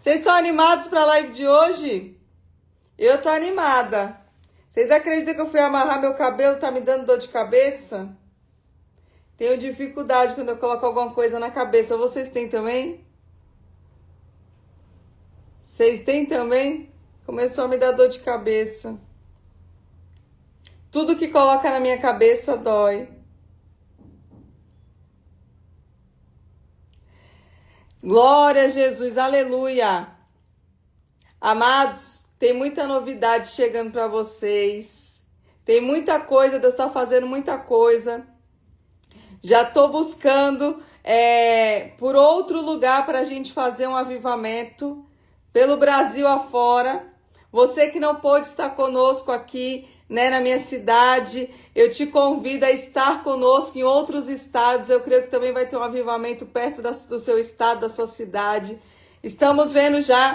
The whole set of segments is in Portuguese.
Vocês estão animados para a live de hoje? Eu tô animada. Vocês acreditam que eu fui amarrar meu cabelo, tá me dando dor de cabeça? Tenho dificuldade quando eu coloco alguma coisa na cabeça. Vocês têm também? Vocês têm também? Começou a me dar dor de cabeça. Tudo que coloca na minha cabeça dói. Glória a Jesus, aleluia. Amados, tem muita novidade chegando para vocês. Tem muita coisa, Deus está fazendo muita coisa. Já estou buscando por outro lugar para a gente fazer um avivamento. Pelo Brasil afora. Você que não pôde estar conosco aqui, né, na minha cidade, eu te convido a estar conosco em outros estados. Eu creio que também vai ter um avivamento perto do seu estado, da sua cidade. Estamos vendo já,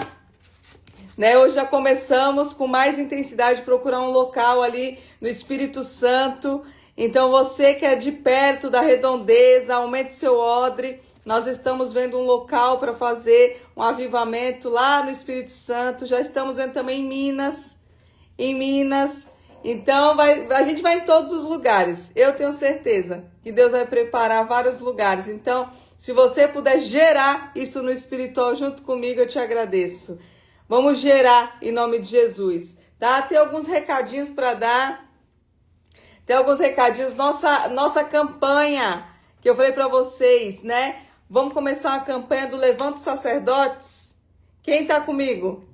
né? Hoje já começamos com mais intensidade procurar um local ali no Espírito Santo. Então você que é de perto da Redondeza, aumente seu odre. Nós estamos vendo um local para fazer um avivamento lá no Espírito Santo. Já estamos vendo também em Minas. Então a gente vai em todos os lugares. Eu tenho certeza que Deus vai preparar vários lugares. Então, se você puder gerar isso no espiritual junto comigo, eu te agradeço. Vamos gerar em nome de Jesus, tá? Tem alguns recadinhos para dar. Tem alguns recadinhos. Nossa campanha que eu falei para vocês, né? Vamos começar uma campanha do Levanta os Sacerdotes. Quem tá comigo?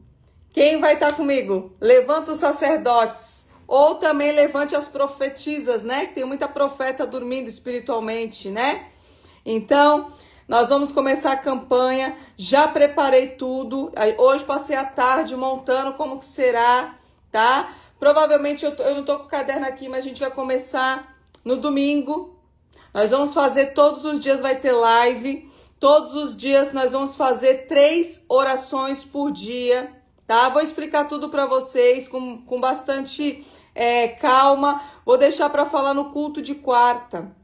Quem vai estar comigo? Levanta os sacerdotes. Ou também levante as profetisas, né? Tem muita profeta dormindo espiritualmente, né? Então, nós vamos começar a campanha. Já preparei tudo. Hoje passei a tarde montando como que será, tá? Provavelmente eu não tô com o caderno aqui, mas a gente vai começar no domingo. Nós vamos fazer todos os dias, vai ter live. Todos os dias nós vamos fazer 3 orações por dia, tá? Vou explicar tudo para vocês com bastante calma. Vou deixar para falar no culto de quarta,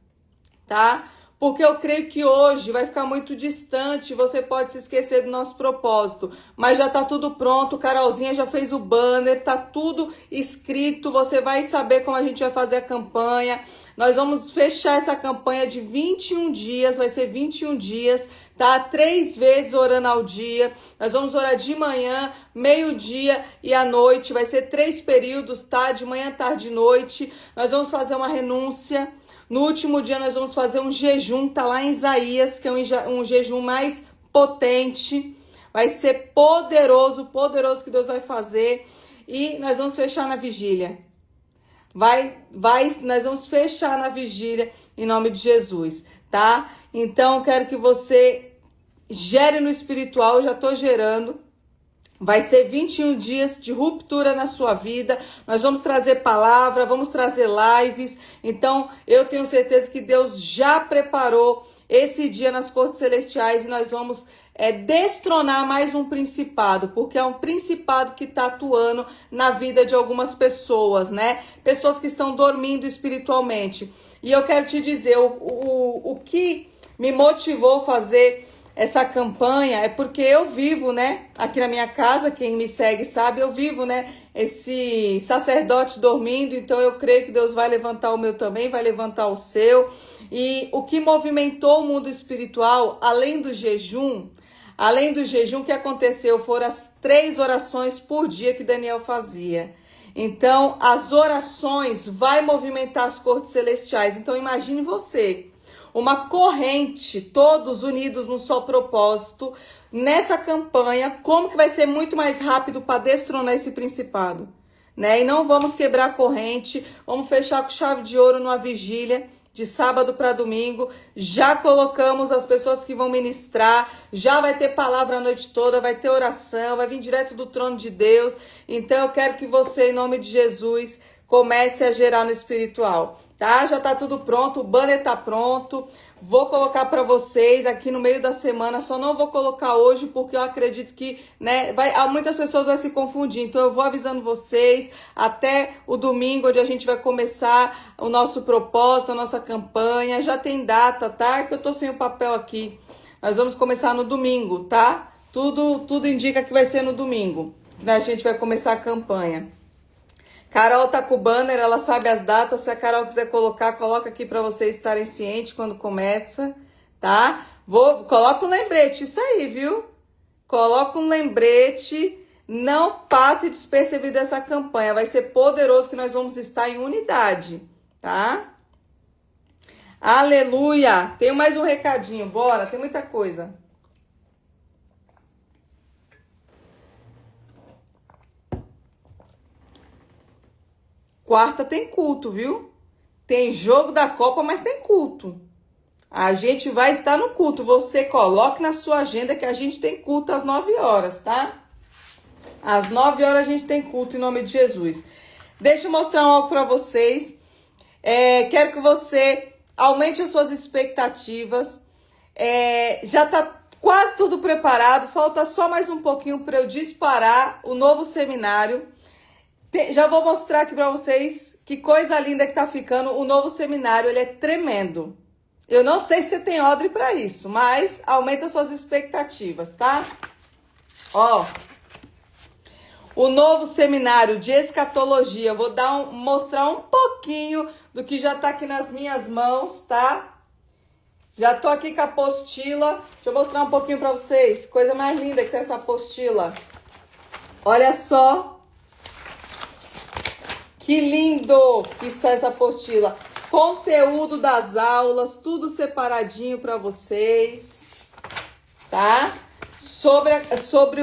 tá? Porque eu creio que hoje vai ficar muito distante, você pode se esquecer do nosso propósito. Mas já tá tudo pronto, Carolzinha já fez o banner, tá tudo escrito, você vai saber como a gente vai fazer a campanha. Nós vamos fechar essa campanha de 21 dias, vai ser 21 dias, tá? 3 vezes orando ao dia. Nós vamos orar de manhã, meio-dia e à noite. Vai ser 3 períodos, tá? De manhã, tarde e noite. Nós vamos fazer uma renúncia. No último dia nós vamos fazer um jejum, tá lá em Isaías, que é um jejum mais potente. Vai ser poderoso, poderoso que Deus vai fazer. E nós vamos fechar na vigília. Nós vamos fechar na vigília em nome de Jesus, tá? Então, quero que você gere no espiritual, eu já tô gerando. Vai ser 21 dias de ruptura na sua vida. Nós vamos trazer palavra, vamos trazer lives. Então, eu tenho certeza que Deus já preparou esse dia nas cortes celestiais e nós vamos destronar mais um principado, porque é um principado que está atuando na vida de algumas pessoas, né? Pessoas que estão dormindo espiritualmente. E eu quero te dizer, o que me motivou a fazer essa campanha é porque eu vivo, né, aqui na minha casa, quem me segue sabe, eu vivo, né, esse sacerdote dormindo, então eu creio que Deus vai levantar o meu também, vai levantar o seu. E o que movimentou o mundo espiritual, além do jejum, o que aconteceu foram as 3 orações por dia que Daniel fazia. Então, as orações vai movimentar as cortes celestiais. Então, imagine você, uma corrente, todos unidos num só propósito, nessa campanha, como que vai ser muito mais rápido para destronar esse principado, né? E não vamos quebrar a corrente, vamos fechar com chave de ouro numa vigília, de sábado para domingo. Já colocamos as pessoas que vão ministrar, já vai ter palavra a noite toda, vai ter oração, vai vir direto do trono de Deus. Então eu quero que você, em nome de Jesus, comece a gerar no espiritual, tá? Já tá tudo pronto, o banner tá pronto. Vou colocar para vocês aqui no meio da semana, só não vou colocar hoje porque eu acredito que, né, muitas pessoas vão se confundir. Então eu vou avisando vocês até o domingo, onde a gente vai começar o nosso propósito, a nossa campanha. Já tem data, tá? Que eu tô sem o papel aqui. Nós vamos começar no domingo, tá? tudo indica que vai ser no domingo. A gente vai começar a campanha. Carol tá com o banner, ela sabe as datas. Se a Carol quiser colocar, coloca aqui para vocês estarem cientes quando começa, tá? Coloca um lembrete, isso aí, viu? Coloca um lembrete. Não passe despercebido essa campanha. Vai ser poderoso que nós vamos estar em unidade, tá? Aleluia! Tenho mais um recadinho, bora, tem muita coisa. Quarta tem culto, viu? Tem jogo da Copa, mas tem culto. A gente vai estar no culto. Você coloque na sua agenda que a gente tem culto às 9 horas, tá? Às 9 horas a gente tem culto em nome de Jesus. Deixa eu mostrar algo para vocês. Quero que você aumente as suas expectativas. Já tá quase tudo preparado. Falta só mais um pouquinho para eu disparar o novo seminário. Já vou mostrar aqui para vocês que coisa linda que tá ficando o novo seminário. Ele é tremendo. Eu não sei se você tem odre para isso, mas aumenta suas expectativas, tá? Ó, o novo seminário de escatologia. Eu vou mostrar um pouquinho do que já tá aqui nas minhas mãos, tá? Já tô aqui com a apostila. Deixa eu mostrar um pouquinho para vocês. Coisa mais linda que tem essa apostila. Olha só. Que lindo que está essa apostila. Conteúdo das aulas, tudo separadinho para vocês, tá? Sobre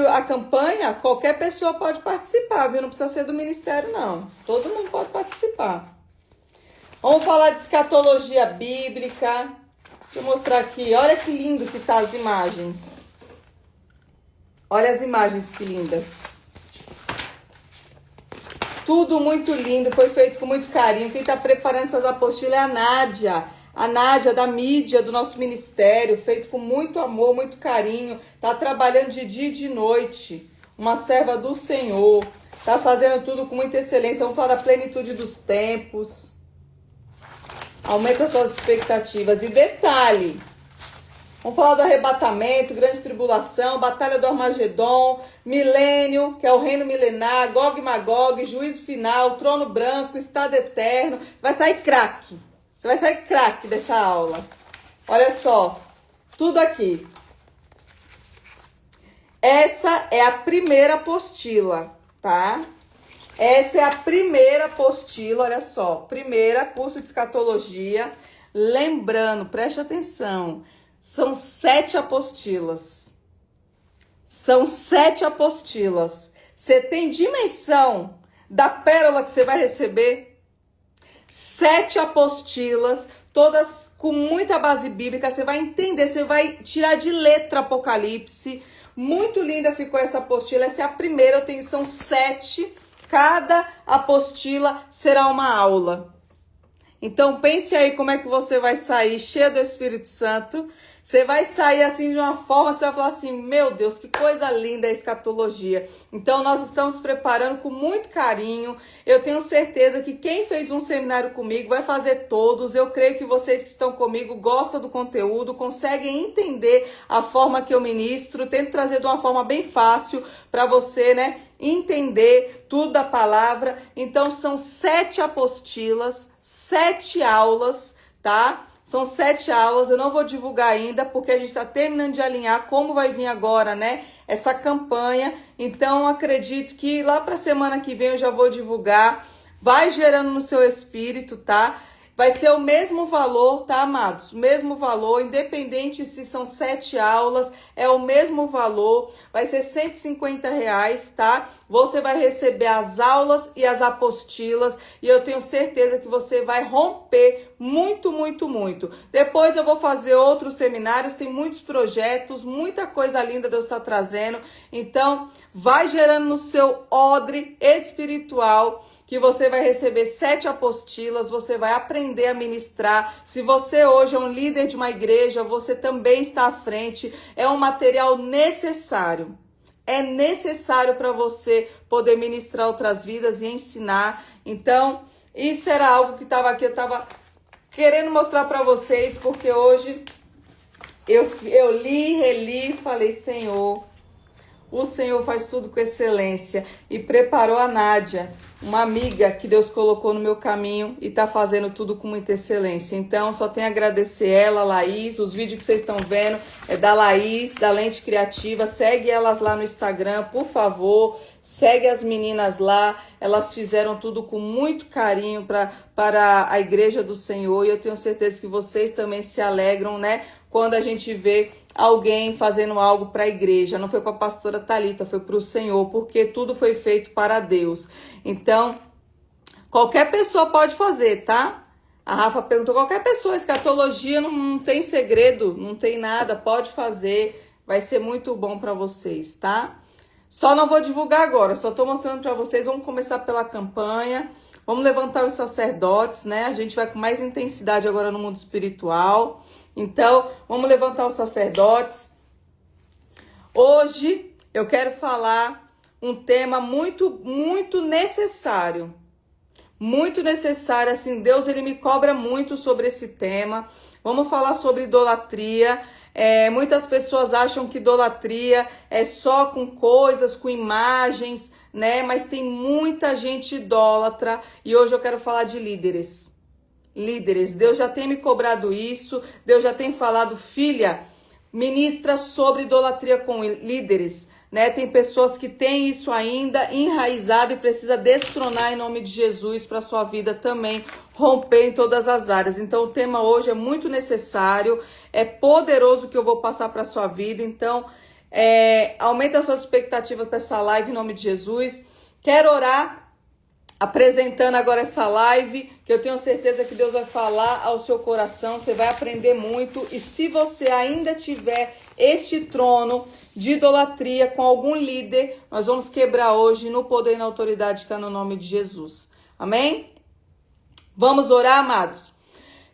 a campanha, qualquer pessoa pode participar, viu? Não precisa ser do ministério, não. Todo mundo pode participar. Vamos falar de escatologia bíblica. Deixa eu mostrar aqui. Olha que lindo que tá as imagens. Olha as imagens que lindas. Tudo muito lindo, foi feito com muito carinho. Quem está preparando essas apostilas é a Nádia. A Nádia da mídia do nosso ministério, feito com muito amor, muito carinho. Está trabalhando de dia e de noite. Uma serva do Senhor. Está fazendo tudo com muita excelência. Vamos falar da plenitude dos tempos. Aumenta suas expectativas. E detalhe, vamos falar do arrebatamento, grande tribulação, batalha do Armagedon, milênio, que é o reino milenar, Gog e Magog, juízo final, trono branco, estado eterno. Vai sair craque. Você vai sair craque dessa aula. Olha só, tudo aqui. Essa é a primeira apostila, tá? Essa é a primeira apostila, olha só. Primeira, curso de escatologia. Lembrando, preste atenção. São 7 apostilas. São 7 apostilas. Você tem dimensão da pérola que você vai receber? 7 apostilas, todas com muita base bíblica. Você vai entender, você vai tirar de letra Apocalipse. Muito linda ficou essa apostila. Essa é a primeira, são 7. Cada apostila será uma aula. Então pense aí como é que você vai sair cheio do Espírito Santo. Você vai sair assim de uma forma que você vai falar assim, meu Deus, que coisa linda a escatologia. Então nós estamos preparando com muito carinho. Eu tenho certeza que quem fez um seminário comigo vai fazer todos. Eu creio que vocês que estão comigo gostam do conteúdo, conseguem entender a forma que eu ministro. Tento trazer de uma forma bem fácil para você, né, entender tudo da palavra. Então são 7 apostilas, 7 aulas, tá? São 7 aulas, eu não vou divulgar ainda, porque a gente está terminando de alinhar como vai vir agora, né, essa campanha. Então, acredito que lá para a semana que vem eu já vou divulgar. Vai gerando no seu espírito, tá? Vai ser o mesmo valor, tá, amados? O mesmo valor, independente se são 7 aulas, é o mesmo valor. Vai ser R$150, tá? Você vai receber as aulas e as apostilas. E eu tenho certeza que você vai romper muito, muito, muito. Depois eu vou fazer outros seminários, tem muitos projetos, muita coisa linda Deus está trazendo. Então, vai gerando no seu odre espiritual, que você vai receber 7 apostilas, você vai aprender a ministrar. Se você hoje é um líder de uma igreja, você também está à frente. É um material necessário. É necessário para você poder ministrar outras vidas e ensinar. Então, isso era algo que estava aqui, eu estava querendo mostrar para vocês, porque hoje eu li, reli, falei, Senhor, O Senhor faz tudo com excelência e preparou a Nádia, uma amiga que Deus colocou no meu caminho e tá fazendo tudo com muita excelência. Então, só tenho a agradecer ela, Laís. Os vídeos que vocês estão vendo é da Laís, da Lente Criativa. Segue elas lá no Instagram, por favor. Segue as meninas lá. Elas fizeram tudo com muito carinho para a Igreja do Senhor. E eu tenho certeza que vocês também se alegram, né? Quando a gente vê alguém fazendo algo para a igreja. Não foi para a pastora Thalita, foi para o Senhor, porque tudo foi feito para Deus. Então, qualquer pessoa pode fazer, tá? A Rafa perguntou, qualquer pessoa, escatologia não tem segredo, não tem nada, pode fazer, vai ser muito bom para vocês, tá? Só não vou divulgar agora, só tô mostrando para vocês, vamos começar pela campanha, vamos levantar os sacerdotes, né? A gente vai com mais intensidade agora no mundo espiritual. Então, vamos levantar os sacerdotes. Hoje eu quero falar um tema muito necessário. Muito necessário, assim, Deus ele me cobra muito sobre esse tema. Vamos falar sobre idolatria. Muitas pessoas acham que idolatria é só com coisas, com imagens, né? Mas tem muita gente idólatra e hoje eu quero falar de líderes. Líderes, Deus já tem me cobrado isso, Deus já tem falado, filha, ministra sobre idolatria com líderes, né? Tem pessoas que têm isso ainda enraizado e precisa destronar em nome de Jesus para sua vida também romper em todas as áreas. Então o tema hoje é muito necessário, é poderoso que eu vou passar para sua vida. Então aumenta a sua expectativa para essa live em nome de Jesus. Quero orar apresentando agora essa live, que eu tenho certeza que Deus vai falar ao seu coração, você vai aprender muito. E se você ainda tiver este trono de idolatria com algum líder, nós vamos quebrar hoje no poder e na autoridade que está no nome de Jesus. Amém? Vamos orar, amados?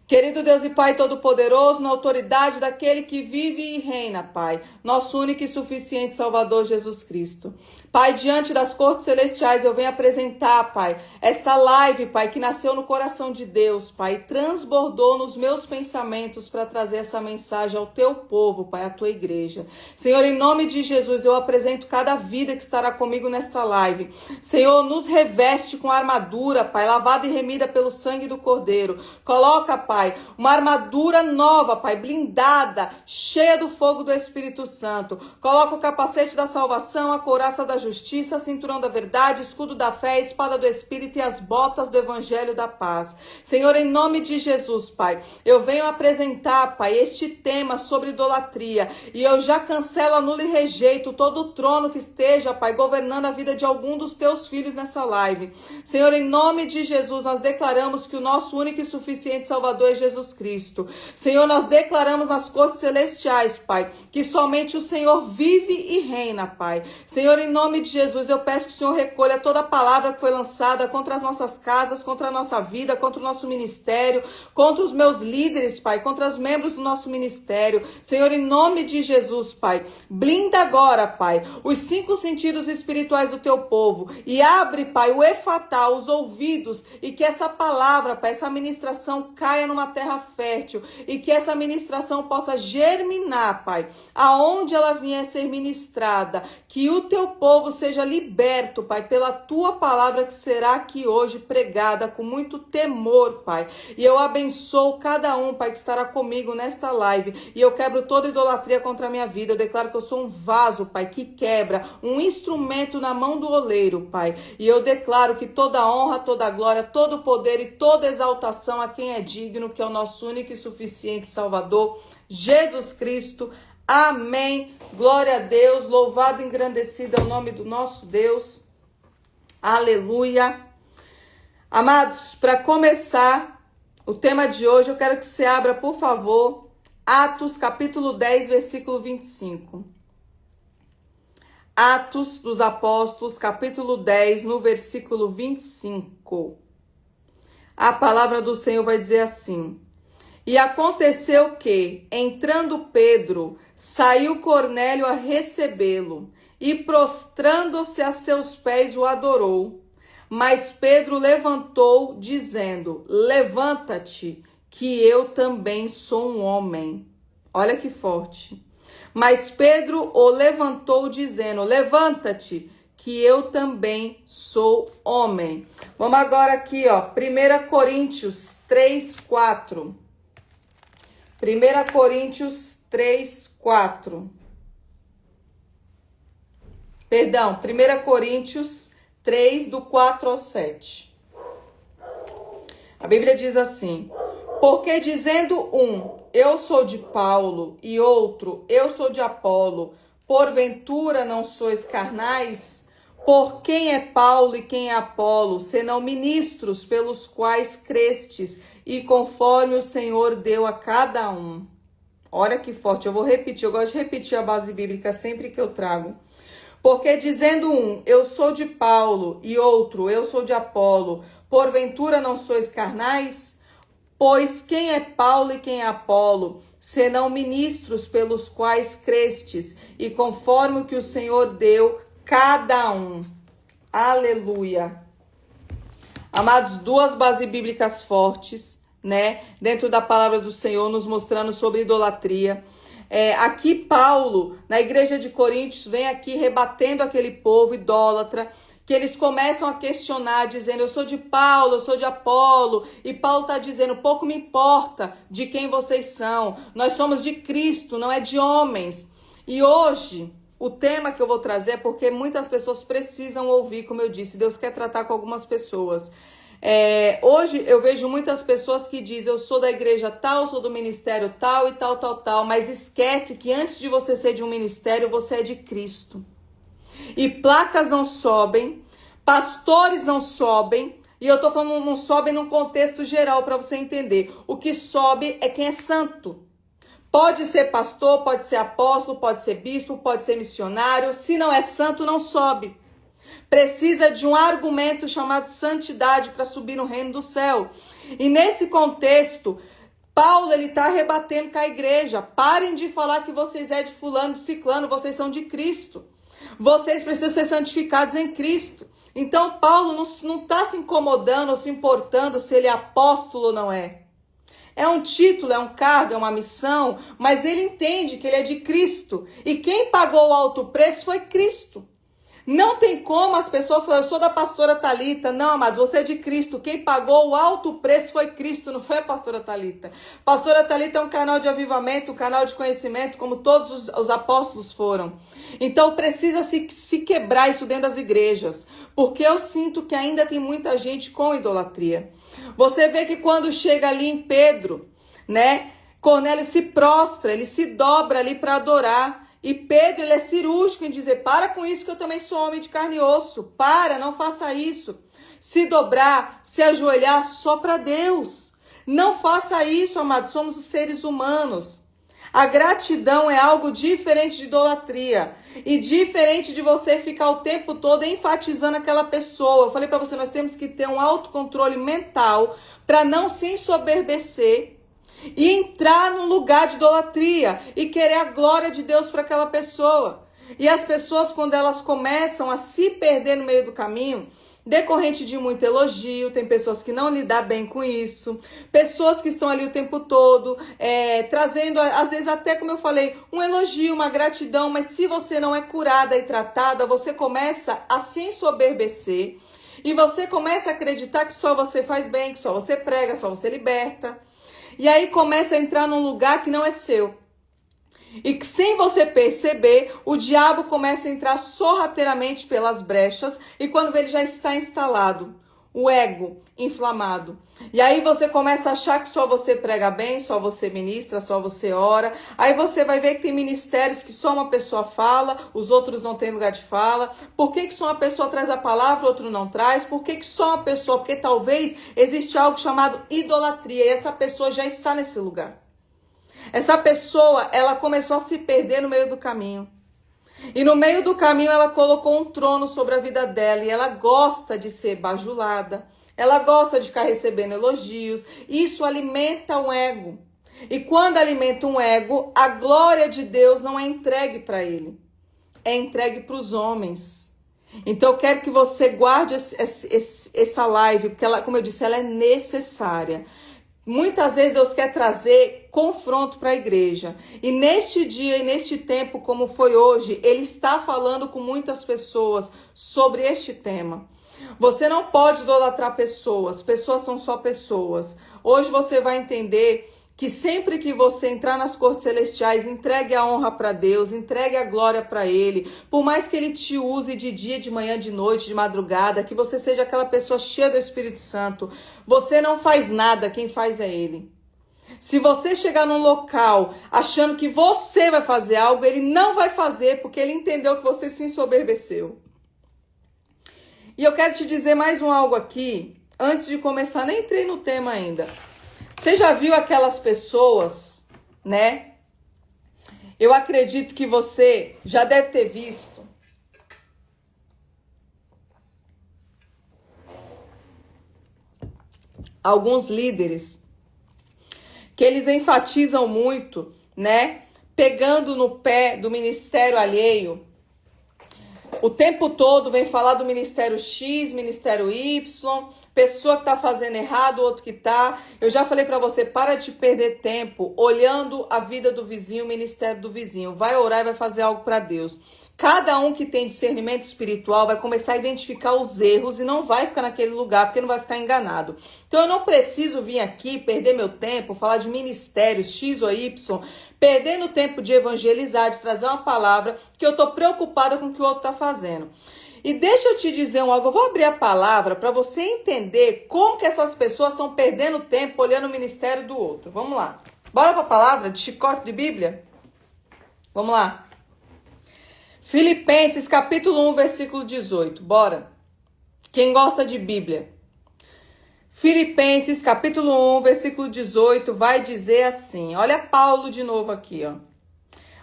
Querido Deus e Pai Todo-Poderoso, na autoridade daquele que vive e reina, Pai, nosso único e suficiente Salvador Jesus Cristo. Pai, diante das cortes celestiais, eu venho apresentar, Pai, esta live, Pai, que nasceu no coração de Deus, Pai, transbordou nos meus pensamentos para trazer essa mensagem ao teu povo, Pai, à tua igreja. Senhor, em nome de Jesus, eu apresento cada vida que estará comigo nesta live. Senhor, nos reveste com a armadura, Pai, lavada e remida pelo sangue do Cordeiro. Coloca, Pai, uma armadura nova, Pai, blindada, cheia do fogo do Espírito Santo. Coloca o capacete da salvação, a couraça da justiça, cinturão da verdade, escudo da fé, espada do Espírito e as botas do Evangelho da paz. Senhor, em nome de Jesus, Pai, eu venho apresentar, Pai, este tema sobre idolatria e eu já cancelo, anulo e rejeito todo o trono que esteja, Pai, governando a vida de algum dos teus filhos nessa live. Senhor, em nome de Jesus, nós declaramos que o nosso único e suficiente Salvador é Jesus Cristo. Senhor, nós declaramos nas cortes celestiais, Pai, que somente o Senhor vive e reina, Pai. Senhor, em nome de Jesus, eu peço que o Senhor recolha toda a palavra que foi lançada contra as nossas casas, contra a nossa vida, contra o nosso ministério, contra os meus líderes, Pai, contra os membros do nosso ministério. Senhor, em nome de Jesus, Pai, blinda agora, Pai, os 5 sentidos espirituais do teu povo e abre, Pai, o efatá, os ouvidos, e que essa palavra, Pai, essa ministração caia numa terra fértil e que essa ministração possa germinar, Pai, aonde ela vier ser ministrada, que o teu povo seja liberto, Pai, pela tua palavra que será aqui hoje pregada com muito temor, Pai. E eu abençoo cada um, Pai, que estará comigo nesta live. E eu quebro toda idolatria contra a minha vida. Eu declaro que eu sou um vaso, Pai, que quebra, um instrumento na mão do oleiro, Pai. E eu declaro que toda honra, toda glória, todo poder e toda exaltação a quem é digno, que é o nosso único e suficiente Salvador, Jesus Cristo. Amém. Glória a Deus. Louvado e engrandecido é o nome do nosso Deus. Aleluia. Amados, para começar o tema de hoje, eu quero que você abra, por favor, Atos capítulo 10, versículo 25. Atos dos Apóstolos, capítulo 10, no versículo 25. A palavra do Senhor vai dizer assim: e aconteceu que, entrando Pedro, saiu Cornélio a recebê-lo, e prostrando-se a seus pés o adorou. Mas Pedro levantou, dizendo: levanta-te, que eu também sou um homem. Olha que forte. Mas Pedro o levantou, dizendo: levanta-te, que eu também sou homem. Vamos agora aqui, ó, 1 Coríntios 3, 4. 1 Coríntios 3, 4. Perdão, 1 Coríntios 3, do 4 ao 7. A Bíblia diz assim: porque dizendo um, eu sou de Paulo, e outro, eu sou de Apolo, porventura não sois carnais? Por quem é Paulo e quem é Apolo, senão ministros pelos quais crestes, e conforme o Senhor deu a cada um. Olha que forte, eu vou repetir, eu gosto de repetir a base bíblica sempre que eu trago. Porque dizendo um, eu sou de Paulo, e outro, eu sou de Apolo, porventura não sois carnais? Pois quem é Paulo e quem é Apolo, senão ministros pelos quais crestes, e conforme o que o Senhor deu cada um. Aleluia. Amados, duas bases bíblicas fortes, né? Dentro da palavra do Senhor, nos mostrando sobre idolatria. Aqui Paulo, na igreja de Coríntios, vem aqui rebatendo aquele povo idólatra, que eles começam a questionar, dizendo: eu sou de Paulo, eu sou de Apolo, e Paulo está dizendo: pouco me importa de quem vocês são, nós somos de Cristo, não é de homens. E hoje, o tema que eu vou trazer é porque muitas pessoas precisam ouvir, como eu disse, Deus quer tratar com algumas pessoas. Hoje eu vejo muitas pessoas que dizem: eu sou da igreja tal, sou do ministério tal e tal, tal, tal, mas esquece que antes de você ser de um ministério, você é de Cristo. E placas não sobem, pastores não sobem, e eu tô falando não sobem num contexto geral para você entender. O que sobe é quem é santo. Pode ser pastor, pode ser apóstolo, pode ser bispo, pode ser missionário. Se não é santo, não sobe. Precisa de um argumento chamado santidade para subir no reino do céu. E nesse contexto, Paulo ele está rebatendo com a igreja: parem de falar que vocês é de fulano, de ciclano, vocês são de Cristo. Vocês precisam ser santificados em Cristo. Então Paulo não está se incomodando ou se importando se ele é apóstolo ou não é. É um título, é um cargo, é uma missão, mas ele entende que ele é de Cristo. E quem pagou o alto preço foi Cristo. Não tem como as pessoas falarem: eu sou da pastora Thalita. Não, amados, você é de Cristo. Quem pagou o alto preço foi Cristo, não foi a pastora Thalita. Pastora Thalita é um canal de avivamento, um canal de conhecimento, como todos os apóstolos foram. Então precisa se quebrar isso dentro das igrejas, porque eu sinto que ainda tem muita gente com idolatria. Você vê que quando chega ali em Pedro, né, Cornélio se prostra, ele se dobra ali para adorar. E Pedro, ele é cirúrgico em dizer: para com isso que eu também sou homem de carne e osso. Para, não faça isso. Se dobrar, se ajoelhar só para Deus. Não faça isso, amados, somos os seres humanos. A gratidão é algo diferente de idolatria. E diferente de você ficar o tempo todo enfatizando aquela pessoa. Eu falei para você, nós temos que ter um autocontrole mental para não se ensoberbecer e entrar num lugar de idolatria e querer a glória de Deus para aquela pessoa. E as pessoas, quando elas começam a se perder no meio do caminho, decorrente de muito elogio, tem pessoas que não lidam bem com isso, pessoas que estão ali o tempo todo, trazendo, às vezes até, como eu falei, um elogio, uma gratidão, mas se você não é curada e tratada, você começa a se ensoberbecer e você começa a acreditar que só você faz bem, que só você prega, só você liberta. E aí começa a entrar num lugar que não é seu. E que sem você perceber, o diabo começa a entrar sorrateiramente pelas brechas. E quando ele já está instalado, o ego inflamado. E aí você começa a achar que só você prega bem, só você ministra, só você ora. Aí você vai ver que tem ministérios que só uma pessoa fala, os outros não têm lugar de fala. Por que só uma pessoa traz a palavra, o outro não traz? Por que só uma pessoa? Porque talvez existe algo chamado idolatria e essa pessoa já está nesse lugar. Essa pessoa, ela começou a se perder no meio do caminho. E no meio do caminho ela colocou um trono sobre a vida dela e ela gosta de ser bajulada. Ela gosta de ficar recebendo elogios. Isso alimenta um ego. E quando alimenta um ego, a glória de Deus não é entregue para ele. É entregue para os homens. Então eu quero que você guarde essa live, porque ela, como eu disse, ela é necessária. Muitas vezes Deus quer trazer confronto para a igreja. E neste dia e neste tempo, como foi hoje, Ele está falando com muitas pessoas sobre este tema. Você não pode idolatrar pessoas. Pessoas são só pessoas. Hoje você vai entender que sempre que você entrar nas cortes celestiais, entregue a honra para Deus, entregue a glória para Ele. Por mais que Ele te use de dia, de manhã, de noite, de madrugada, que você seja aquela pessoa cheia do Espírito Santo. Você não faz nada, quem faz é Ele. Se você chegar num local achando que você vai fazer algo, Ele não vai fazer, porque Ele entendeu que você se ensoberbeceu. E eu quero te dizer mais algo aqui, antes de começar, nem entrei no tema ainda. Você já viu aquelas pessoas, né? Eu acredito que você já deve ter visto. Alguns líderes que eles enfatizam muito, né? Pegando no pé do ministério alheio. O tempo todo vem falar do ministério X, ministério Y, pessoa que tá fazendo errado, outro que tá. Eu já falei para você, para de perder tempo olhando a vida do vizinho, o ministério do vizinho. Vai orar e vai fazer algo para Deus. Cada um que tem discernimento espiritual vai começar a identificar os erros e não vai ficar naquele lugar, porque não vai ficar enganado. Então eu não preciso vir aqui, perder meu tempo, falar de ministérios X ou Y, perdendo tempo de evangelizar, de trazer uma palavra, que eu tô preocupada com o que o outro tá fazendo. E deixa eu te dizer algo, eu vou abrir a palavra para você entender como que essas pessoas estão perdendo tempo olhando o ministério do outro. Vamos lá. Bora para a palavra de chicote de Bíblia? Vamos lá. Filipenses capítulo 1, versículo 18. Bora. Quem gosta de Bíblia? Filipenses capítulo 1, versículo 18 vai dizer assim. Olha Paulo de novo aqui, ó.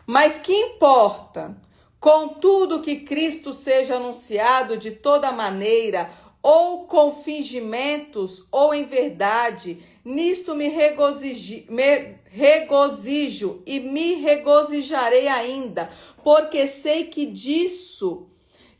Mas que importa? Contudo que Cristo seja anunciado de toda maneira, ou com fingimentos, ou em verdade, nisto me regozijo e me regozijarei ainda, porque sei que disso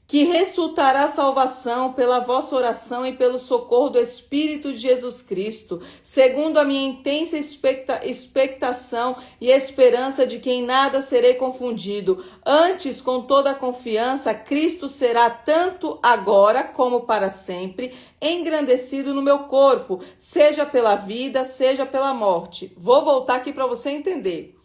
que resultará salvação pela vossa oração e pelo socorro do Espírito de Jesus Cristo, segundo a minha intensa expectação e esperança de que em nada serei confundido. Antes, com toda a confiança, Cristo será tanto agora como para sempre engrandecido no meu corpo, seja pela vida, seja pela morte. Vou voltar aqui para você entender.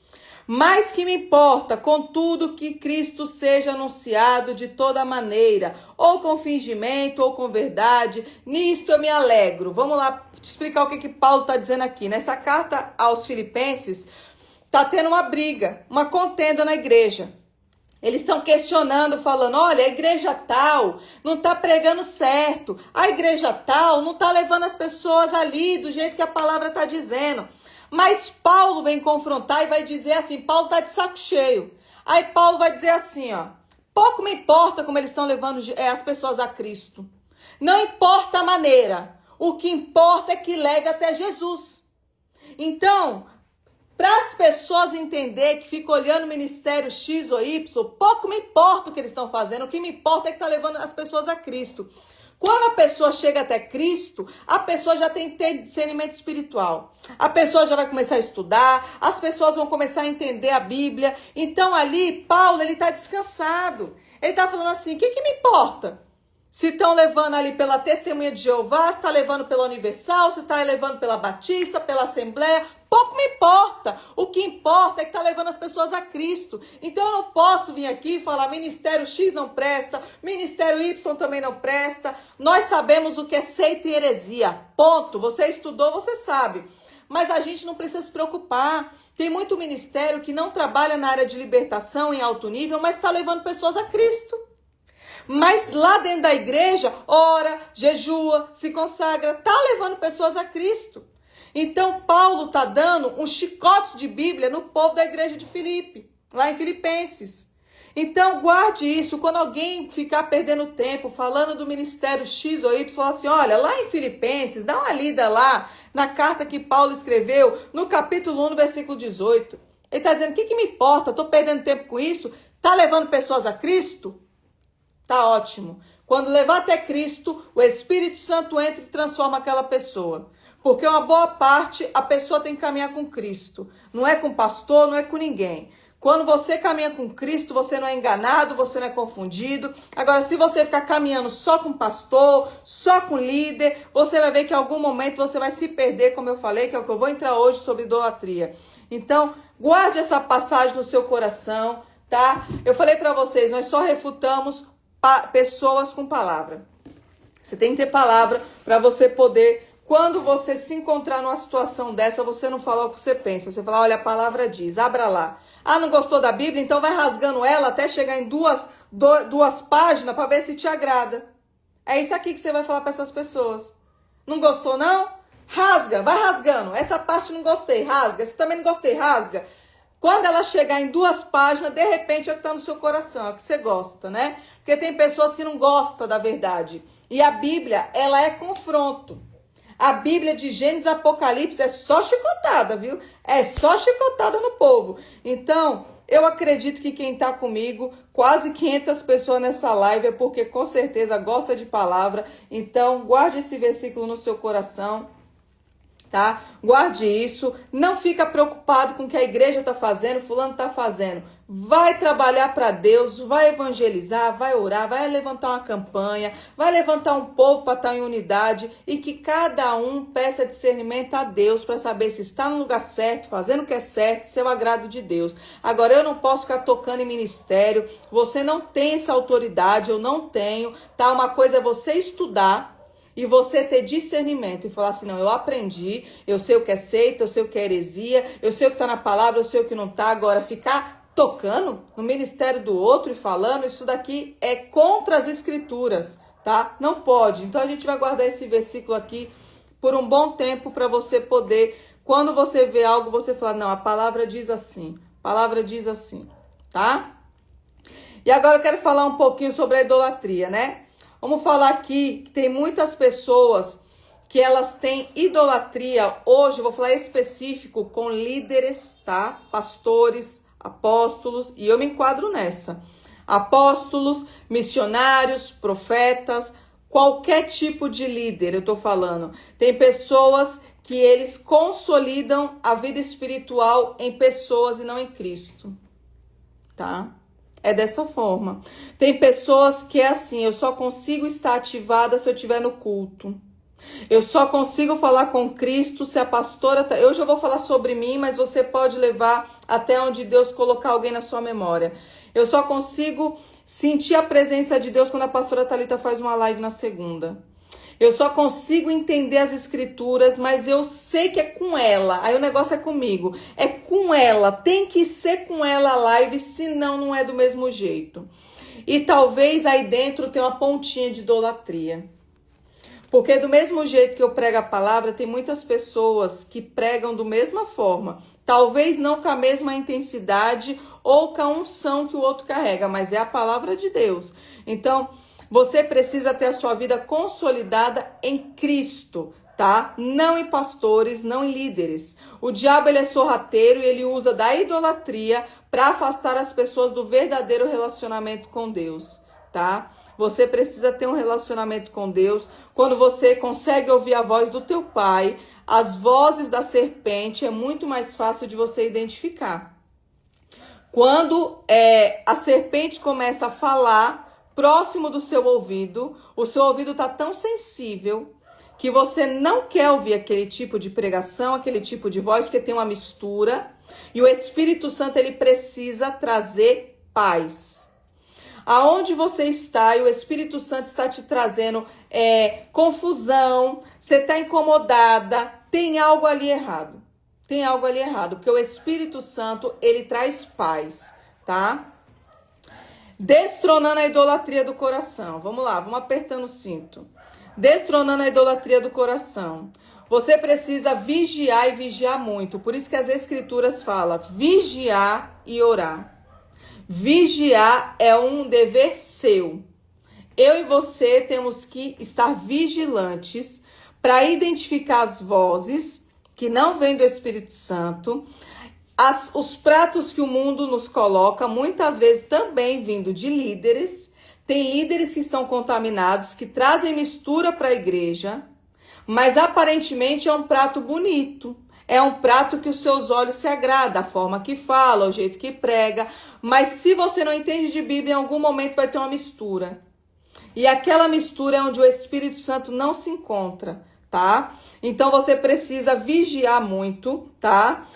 Mas que me importa, contudo, que Cristo seja anunciado de toda maneira, ou com fingimento, ou com verdade, nisto eu me alegro. Vamos lá te explicar o que Paulo está dizendo aqui. Nessa carta aos Filipenses, está tendo uma briga, uma contenda na igreja. Eles estão questionando, falando, olha, a igreja tal não está pregando certo, a igreja tal não está levando as pessoas ali do jeito que a palavra está dizendo. Mas Paulo vem confrontar e vai dizer assim, Paulo tá de saco cheio. Aí Paulo vai dizer assim, ó, pouco me importa como eles estão levando as pessoas a Cristo. Não importa a maneira, o que importa é que leve até Jesus. Então, para as pessoas entenderem que fica olhando o ministério X ou Y, pouco me importa o que eles estão fazendo, o que me importa é que tá levando as pessoas a Cristo. Quando a pessoa chega até Cristo, a pessoa já tem discernimento espiritual. A pessoa já vai começar a estudar, as pessoas vão começar a entender a Bíblia. Então ali, Paulo, ele está descansado. Ele está falando assim, o que me importa? Se estão levando ali pela Testemunha de Jeová, se está levando pela Universal, se está levando pela Batista, pela Assembleia, pouco me importa. O que importa é que está levando as pessoas a Cristo. Então eu não posso vir aqui e falar ministério X não presta, ministério Y também não presta. Nós sabemos o que é seita e heresia. Ponto. Você estudou, você sabe. Mas a gente não precisa se preocupar. Tem muito ministério que não trabalha na área de libertação em alto nível, mas está levando pessoas a Cristo. Mas lá dentro da igreja, ora, jejua, se consagra, tá levando pessoas a Cristo. Então Paulo tá dando um chicote de Bíblia no povo da igreja de Filipe, lá em Filipenses. Então guarde isso, quando alguém ficar perdendo tempo falando do ministério X ou Y, fala assim, olha, lá em Filipenses, dá uma lida lá na carta que Paulo escreveu, no capítulo 1, no versículo 18. Ele tá dizendo, o que me importa? Tô perdendo tempo com isso? Tá levando pessoas a Cristo? Tá ótimo. Quando levar até Cristo, o Espírito Santo entra e transforma aquela pessoa. Porque uma boa parte a pessoa tem que caminhar com Cristo. Não é com pastor, não é com ninguém. Quando você caminha com Cristo, você não é enganado, você não é confundido. Agora, se você ficar caminhando só com pastor, só com líder, você vai ver que em algum momento você vai se perder, como eu falei, que é o que eu vou entrar hoje sobre idolatria. Então, guarde essa passagem no seu coração, tá? Eu falei para vocês, nós só refutamos pessoas com palavra. Você tem que ter palavra para você poder... Quando você se encontrar numa situação dessa, você não fala o que você pensa. Você fala, olha, a palavra diz, abra lá. Ah, não gostou da Bíblia? Então vai rasgando ela até chegar em duas páginas para ver se te agrada. É isso aqui que você vai falar para essas pessoas. Não gostou, não? Rasga, vai rasgando. Essa parte não gostei, rasga. Essa também não gostei, rasga. Quando ela chegar em 2 páginas, de repente é o que está no seu coração, é o que você gosta, né? Porque tem pessoas que não gostam da verdade. E a Bíblia, ela é confronto. A Bíblia de Gênesis e Apocalipse é só chicotada, viu? É só chicotada no povo. Então, eu acredito que quem está comigo, quase 500 pessoas nessa live, é porque com certeza gosta de palavra. Então, guarde esse versículo no seu coração, tá? Guarde isso. Não fica preocupado com o que a igreja está fazendo, fulano está fazendo. Vai trabalhar para Deus, vai evangelizar, vai orar, vai levantar uma campanha, vai levantar um povo para estar em unidade e que cada um peça discernimento a Deus para saber se está no lugar certo, fazendo o que é certo, seu agrado de Deus. Agora, eu não posso ficar tocando em ministério, você não tem essa autoridade, eu não tenho, tá? Uma coisa é você estudar e você ter discernimento e falar assim, não, eu aprendi, eu sei o que é seita, eu sei o que é heresia, eu sei o que está na palavra, eu sei o que não está. Agora, ficar tocando no ministério do outro e falando, isso daqui é contra as escrituras, tá? Não pode. Então, a gente vai guardar esse versículo aqui por um bom tempo para você poder, quando você vê algo, você fala, não, a palavra diz assim, tá? E agora eu quero falar um pouquinho sobre a idolatria, né? Vamos falar aqui que tem muitas pessoas que elas têm idolatria. Hoje eu vou falar específico com líderes, tá? Pastores, apóstolos, e eu me enquadro nessa. Apóstolos, missionários, profetas, qualquer tipo de líder, eu tô falando. Tem pessoas que eles consolidam a vida espiritual em pessoas e não em Cristo, tá? É dessa forma. Tem pessoas que é assim, eu só consigo estar ativada se eu estiver no culto. Eu só consigo falar com Cristo se a pastora... Hoje eu vou falar sobre mim, mas você pode levar até onde Deus colocar alguém na sua memória. Eu só consigo sentir a presença de Deus quando a pastora Thalita faz uma live na segunda. Eu só consigo entender as escrituras, mas eu sei que é com ela. Aí o negócio é comigo. É com ela. Tem que ser com ela a live, senão não é do mesmo jeito. E talvez aí dentro tenha uma pontinha de idolatria. Porque do mesmo jeito que eu prego a palavra, tem muitas pessoas que pregam da mesma forma. Talvez não com a mesma intensidade ou com a unção que o outro carrega, mas é a palavra de Deus. Então, você precisa ter a sua vida consolidada em Cristo, tá? Não em pastores, não em líderes. O diabo, ele é sorrateiro e ele usa da idolatria para afastar as pessoas do verdadeiro relacionamento com Deus, tá? Você precisa ter um relacionamento com Deus. Quando você consegue ouvir a voz do teu pai, as vozes da serpente é muito mais fácil de você identificar. Quando a serpente começa a falar próximo do seu ouvido, o seu ouvido está tão sensível que você não quer ouvir aquele tipo de pregação, aquele tipo de voz, porque tem uma mistura. E o Espírito Santo, ele precisa trazer paz. Aonde você está e o Espírito Santo está te trazendo confusão, você está incomodada, tem algo ali errado. Tem algo ali errado, porque o Espírito Santo, ele traz paz, tá? Destronando a idolatria do coração. Vamos lá, vamos apertando o cinto. Destronando a idolatria do coração. Você precisa vigiar e vigiar muito. Por isso que as escrituras falam vigiar e orar. Vigiar é um dever seu. Eu e você temos que estar vigilantes para identificar as vozes que não vêm do Espírito Santo, os pratos que o mundo nos coloca, muitas vezes também vindo de líderes. Tem líderes que estão contaminados, que trazem mistura para a igreja, Mas aparentemente é um prato bonito. É um prato que os seus olhos se agradam, a forma que fala, o jeito que prega. Mas se você não entende de Bíblia, em algum momento vai ter uma mistura. E aquela mistura é onde o Espírito Santo não se encontra, tá? Então você precisa vigiar muito, tá?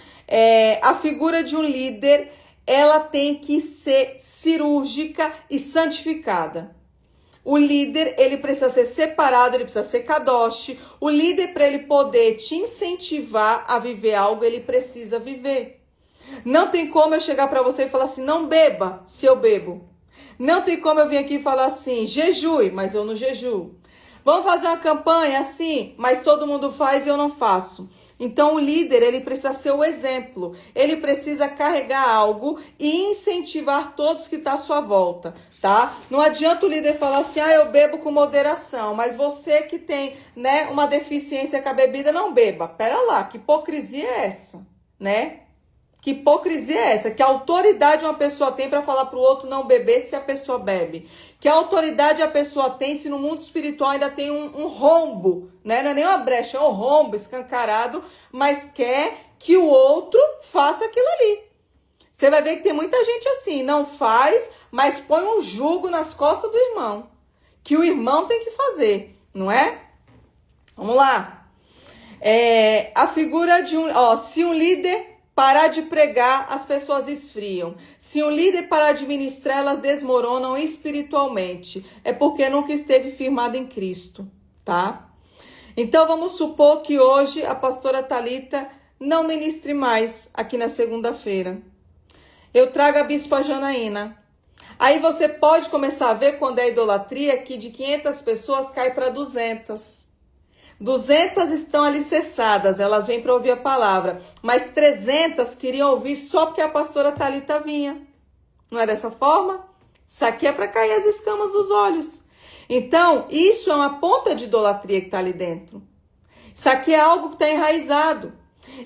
A figura de um líder, ela tem que ser cirúrgica e santificada. O líder, ele precisa ser separado, ele precisa ser kadosh. O líder, para ele poder te incentivar a viver algo, ele precisa viver. Não tem como eu chegar para você e falar assim, não beba, se eu bebo. Não tem como eu vir aqui e falar assim, jejue, mas eu não jejuo. Vamos fazer uma campanha assim, mas todo mundo faz e eu não faço. Então o líder, ele precisa ser o exemplo. Ele precisa carregar algo e incentivar todos que estão à sua volta, tá? Não adianta o líder falar assim, eu bebo com moderação, mas você que tem, né, uma deficiência com a bebida, não beba. Pera lá, que hipocrisia é essa, né? Que hipocrisia é essa? Que autoridade uma pessoa tem para falar para o outro não beber se a pessoa bebe? Que autoridade a pessoa tem se no mundo espiritual ainda tem um rombo, né? Não é nem uma brecha, é um rombo escancarado, mas quer que o outro faça aquilo ali. Você vai ver que tem muita gente assim, não faz, mas põe um jugo nas costas do irmão. Que o irmão tem que fazer, não é? Vamos lá. A figura de se um líder parar de pregar, as pessoas esfriam. Se um líder parar de ministrar, elas desmoronam espiritualmente. É porque nunca esteve firmado em Cristo, tá? Então vamos supor que hoje a pastora Thalita não ministre mais aqui na segunda-feira. Eu trago a bispa Janaína. Aí você pode começar a ver quando é idolatria que de 500 pessoas cai para 200. 200 estão alicerçadas, elas vêm para ouvir a palavra, mas 300 queriam ouvir só porque a pastora Thalita vinha. Não é dessa forma? Isso aqui é para cair as escamas dos olhos. Então, isso é uma ponta de idolatria que está ali dentro. Isso aqui é algo que está enraizado.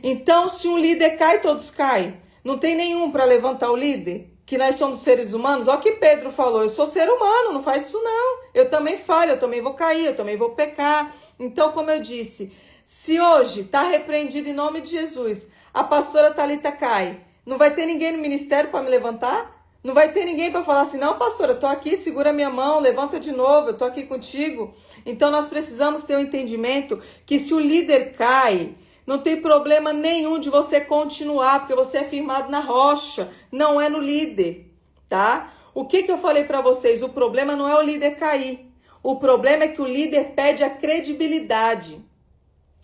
Então, se um líder cai, todos caem. Não tem nenhum para levantar o líder. Que nós somos seres humanos. Olha o que Pedro falou, eu sou ser humano, não faz isso não. Eu também falho, eu também vou cair, eu também vou pecar. Então, como eu disse, se hoje está repreendido em nome de Jesus, a pastora Thalita cai, não vai ter ninguém no ministério para me levantar? Não vai ter ninguém para falar assim, não, pastora, eu tô aqui, segura minha mão, levanta de novo, eu tô aqui contigo. Então, nós precisamos ter um entendimento que se o líder cai, não tem problema nenhum de você continuar, porque você é firmado na rocha, não é no líder, tá? O que eu falei para vocês? O problema não é o líder cair. O problema é que o líder pede a credibilidade.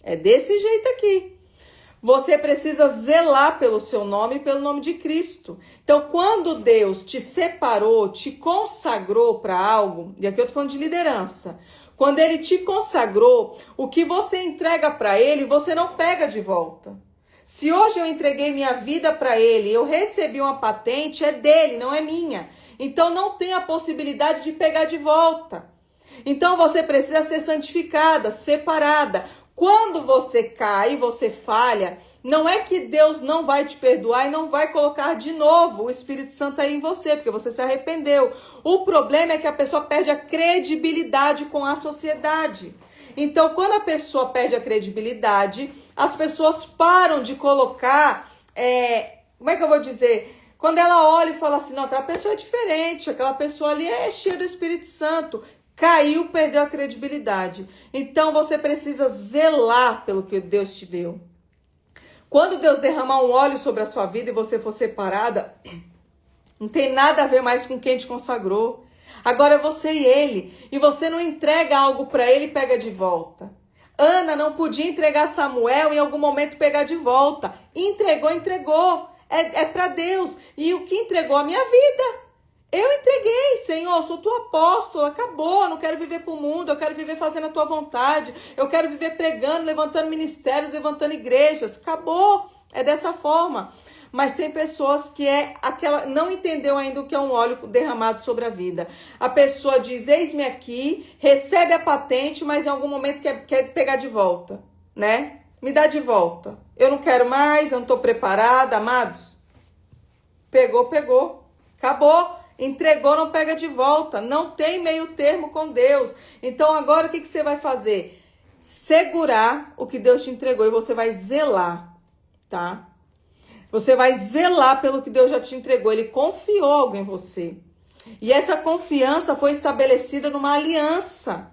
É desse jeito aqui. Você precisa zelar pelo seu nome e pelo nome de Cristo. Então, quando Deus te separou, te consagrou para algo, e aqui eu tô falando de liderança, quando ele te consagrou, o que você entrega para ele, você não pega de volta. Se hoje eu entreguei minha vida para ele, eu recebi uma patente, é dele, não é minha. Então não tem a possibilidade de pegar de volta. Então você precisa ser santificada, separada. Quando você cai, você falha, não é que Deus não vai te perdoar e não vai colocar de novo o Espírito Santo aí em você, porque você se arrependeu. O problema é que a pessoa perde a credibilidade com a sociedade. Então, quando a pessoa perde a credibilidade, as pessoas param de colocar, como é que eu vou dizer? Quando ela olha e fala assim, não, aquela pessoa é diferente, aquela pessoa ali é cheia do Espírito Santo. Caiu, perdeu a credibilidade. Então, você precisa zelar pelo que Deus te deu. Quando Deus derramar um óleo sobre a sua vida e você for separada, não tem nada a ver mais com quem te consagrou. Agora é você e ele. E você não entrega algo para ele e pega de volta. Ana não podia entregar Samuel e em algum momento pegar de volta. Entregou. É para Deus. E o que entregou? A minha vida. Eu entreguei, Senhor, sou tua apóstola, acabou, eu não quero viver para o mundo, eu quero viver fazendo a tua vontade, eu quero viver pregando, levantando ministérios, levantando igrejas, acabou, é dessa forma. Mas tem pessoas que não entendeu ainda o que é um óleo derramado sobre a vida. A pessoa diz, eis-me aqui, recebe a patente, mas em algum momento quer pegar de volta, né? Me dá de volta, eu não quero mais, eu não estou preparada, amados. Pegou, acabou. Entregou, não pega de volta. Não tem meio termo com Deus. Então, agora o que você vai fazer? segurar o que Deus te entregou e você vai zelar, tá? Você vai zelar pelo que Deus já te entregou. Ele confiou algo em você. E essa confiança foi estabelecida numa aliança.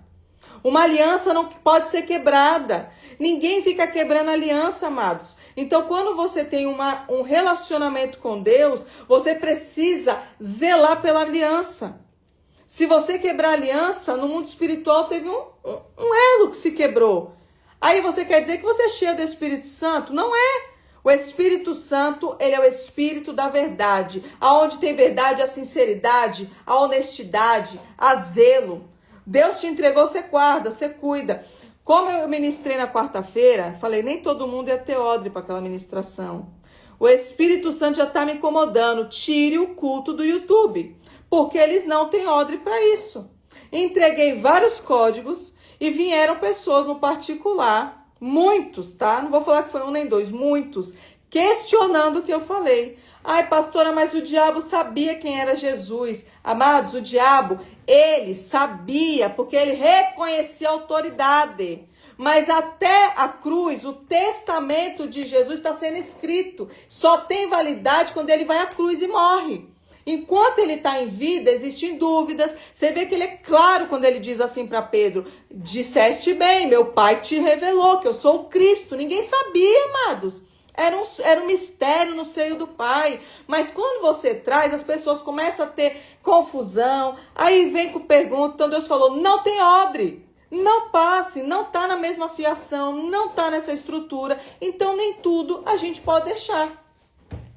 Uma aliança não pode ser quebrada. Ninguém fica quebrando aliança, amados. Então, quando você tem um relacionamento com Deus, você precisa zelar pela aliança. Se você quebrar a aliança, no mundo espiritual teve um elo que se quebrou. Aí você quer dizer que você é cheio do Espírito Santo? Não é. O Espírito Santo, ele é o Espírito da verdade. Aonde tem verdade, a sinceridade, a honestidade, a zelo. Deus te entregou, você guarda, você cuida. Como eu ministrei na quarta-feira, falei, nem todo mundo ia ter odre para aquela ministração. O Espírito Santo já está me incomodando. Tire o culto do YouTube, porque eles não têm odre para isso. Entreguei vários códigos e vieram pessoas no particular, muitos, tá? Não vou falar que foi um nem dois, muitos, questionando o que eu falei. Ai, pastora, mas o diabo sabia quem era Jesus. Amados, o diabo, ele sabia, porque ele reconhecia a autoridade. Mas até a cruz, o testamento de Jesus está sendo escrito. Só tem validade quando ele vai à cruz e morre. Enquanto ele está em vida, existem dúvidas. Você vê que ele é claro quando ele diz assim para Pedro, disseste bem, meu pai te revelou que eu sou o Cristo. Ninguém sabia, amados. Era um mistério no seio do Pai. Mas quando você traz, as pessoas começam a ter confusão. Aí vem com pergunta. Então Deus falou, não tem odre. Não passe, não está na mesma fiação, não está nessa estrutura. Então nem tudo a gente pode deixar.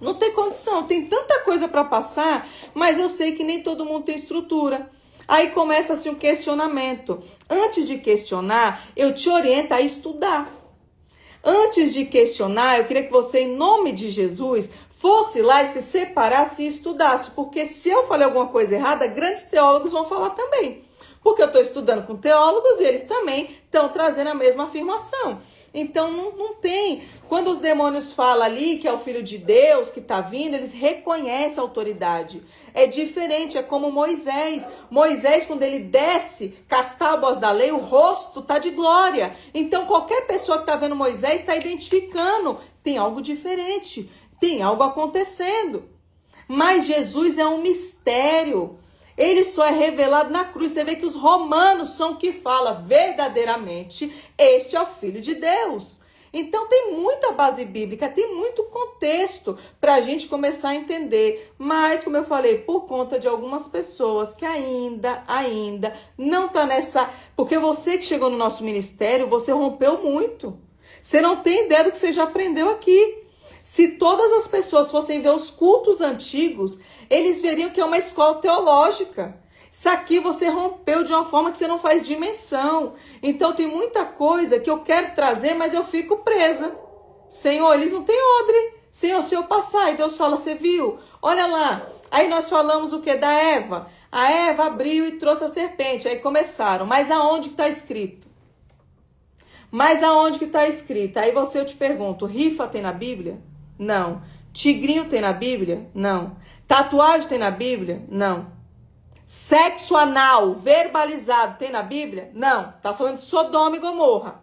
Não tem condição, tem tanta coisa para passar, mas eu sei que nem todo mundo tem estrutura. Aí começa-se um questionamento. Antes de questionar, eu te oriento a estudar. Antes de questionar, eu queria que você, em nome de Jesus, fosse lá e se separasse e estudasse. Porque se eu falei alguma coisa errada, grandes teólogos vão falar também. Porque eu estou estudando com teólogos e eles também estão trazendo a mesma afirmação. Então não tem. Quando os demônios falam ali que é o Filho de Deus que está vindo, eles reconhecem a autoridade. É diferente, é como Moisés. Moisés, quando ele desce com as tábuas da lei, o rosto está de glória. Então qualquer pessoa que está vendo Moisés está identificando. Tem algo diferente, tem algo acontecendo. Mas Jesus é um mistério. Ele só é revelado na cruz. Você vê que os romanos são que falam verdadeiramente, este é o Filho de Deus. Então tem muita base bíblica, tem muito contexto para a gente começar a entender. Mas, como eu falei, por conta de algumas pessoas que ainda não está nessa... Porque você que chegou no nosso ministério, você rompeu muito. Você não tem ideia do que você já aprendeu aqui. Se todas as pessoas fossem ver os cultos antigos, eles veriam que é uma escola teológica. Isso aqui você rompeu de uma forma que você não faz dimensão. Então tem muita coisa que eu quero trazer, mas eu fico presa. Senhor, eles não têm odre. Senhor, se eu passar, e Deus fala, você viu? Olha lá. Aí nós falamos o que? Da Eva. A Eva abriu e trouxe a serpente. Aí começaram. Mas aonde que está escrito? Mas aonde que está escrito? Aí eu te pergunto, rifa tem na Bíblia? Não. Tigrinho tem na Bíblia? Não. Tatuagem tem na Bíblia? Não. Sexo anal verbalizado tem na Bíblia? Não. Tá falando de Sodoma e Gomorra.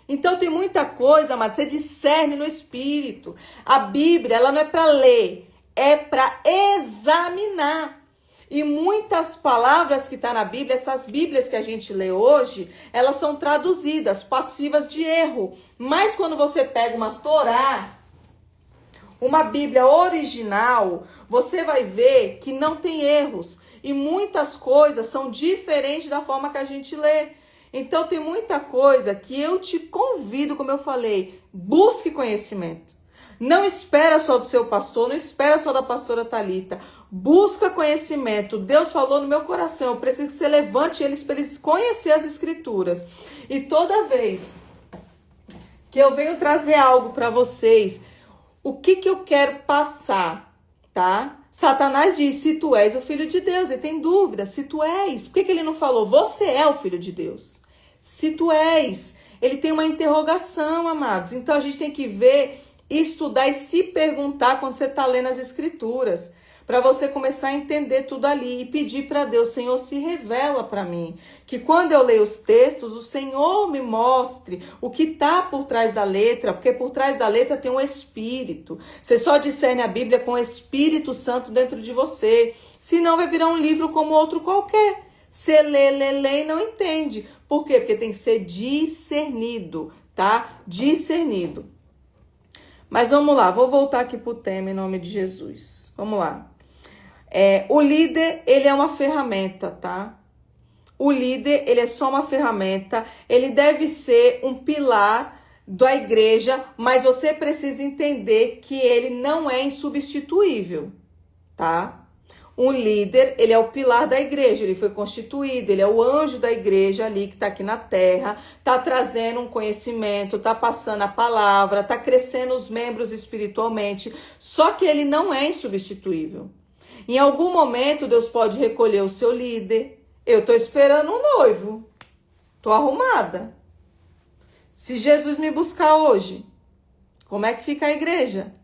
Então tem muita coisa, mas você discerne no espírito. A Bíblia, ela não é para ler, é para examinar. E muitas palavras que tá na Bíblia, essas Bíblias que a gente lê hoje, elas são traduzidas, passivas de erro. Mas quando você pega uma Torá, uma Bíblia original, você vai ver que não tem erros. E muitas coisas são diferentes da forma que a gente lê. Então tem muita coisa que eu te convido, como eu falei, busque conhecimento. Não espera só do seu pastor, não espera só da pastora Thalita. Busca conhecimento. Deus falou no meu coração, eu preciso que você levante eles para eles conhecer as escrituras. E toda vez que eu venho trazer algo para vocês, o que eu quero passar, tá? Satanás diz, se tu és o Filho de Deus, ele tem dúvida, se tu és. Por que ele não falou, você é o Filho de Deus? Se tu és. Ele tem uma interrogação, amados. Então a gente tem que ver, estudar e se perguntar quando você está lendo as escrituras. para você começar a entender tudo ali e pedir para Deus, Senhor, se revela para mim. Que quando eu leio os textos, o Senhor me mostre o que está por trás da letra, porque por trás da letra tem um Espírito. Você só discerne a Bíblia com o Espírito Santo dentro de você. Senão vai virar um livro como outro qualquer. Você lê e não entende. Por quê? Porque tem que ser discernido, tá? Discernido. Mas vamos lá, vou voltar aqui para o tema em nome de Jesus. Vamos lá. O líder, ele é uma ferramenta, tá? O líder, ele é só uma ferramenta. Ele deve ser um pilar da igreja, mas você precisa entender que ele não é insubstituível, tá? Um líder, ele é o pilar da igreja, ele foi constituído, ele é o anjo da igreja ali que está aqui na terra, está trazendo um conhecimento, está passando a palavra, está crescendo os membros espiritualmente, só que ele não é insubstituível. Em algum momento, Deus pode recolher o seu líder. Eu estou esperando um noivo, estou arrumada. Se Jesus me buscar hoje, como é que fica a igreja?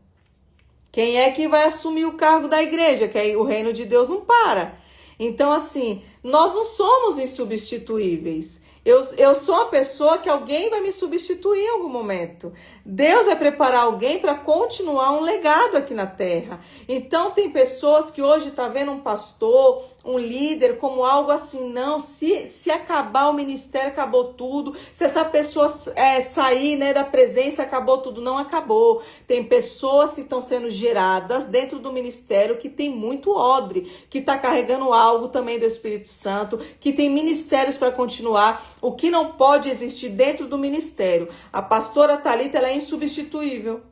Quem é que vai assumir o cargo da igreja? Que aí o reino de Deus não para. Então, assim, nós não somos insubstituíveis. Eu sou uma pessoa que alguém vai me substituir em algum momento. Deus vai preparar alguém para continuar um legado aqui na terra. Então, tem pessoas que hoje estão vendo um pastor, um líder, como algo assim, não, se acabar o ministério, acabou tudo. Se essa pessoa sair, né, da presença, acabou tudo. Não acabou. Tem pessoas que estão sendo geradas dentro do ministério que tem muito odre, que está carregando algo também do Espírito Santo, que tem ministérios para continuar. O que não pode existir dentro do ministério? A pastora Thalita, ela é insubstituível.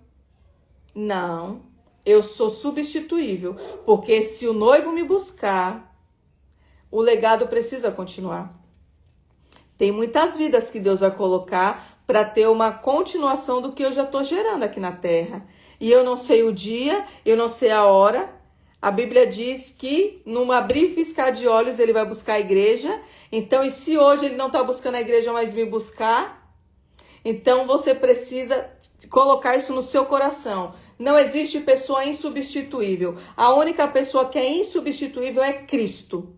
Não, eu sou substituível, porque se o noivo me buscar, o legado precisa continuar. Tem muitas vidas que Deus vai colocar para ter uma continuação do que eu já estou gerando aqui na terra. E eu não sei o dia, eu não sei a hora. A Bíblia diz que num abrir e piscar de olhos ele vai buscar a igreja. Então, e se hoje ele não está buscando a igreja, mas me buscar? Então, você precisa colocar isso no seu coração. Não existe pessoa insubstituível. A única pessoa que é insubstituível é Cristo.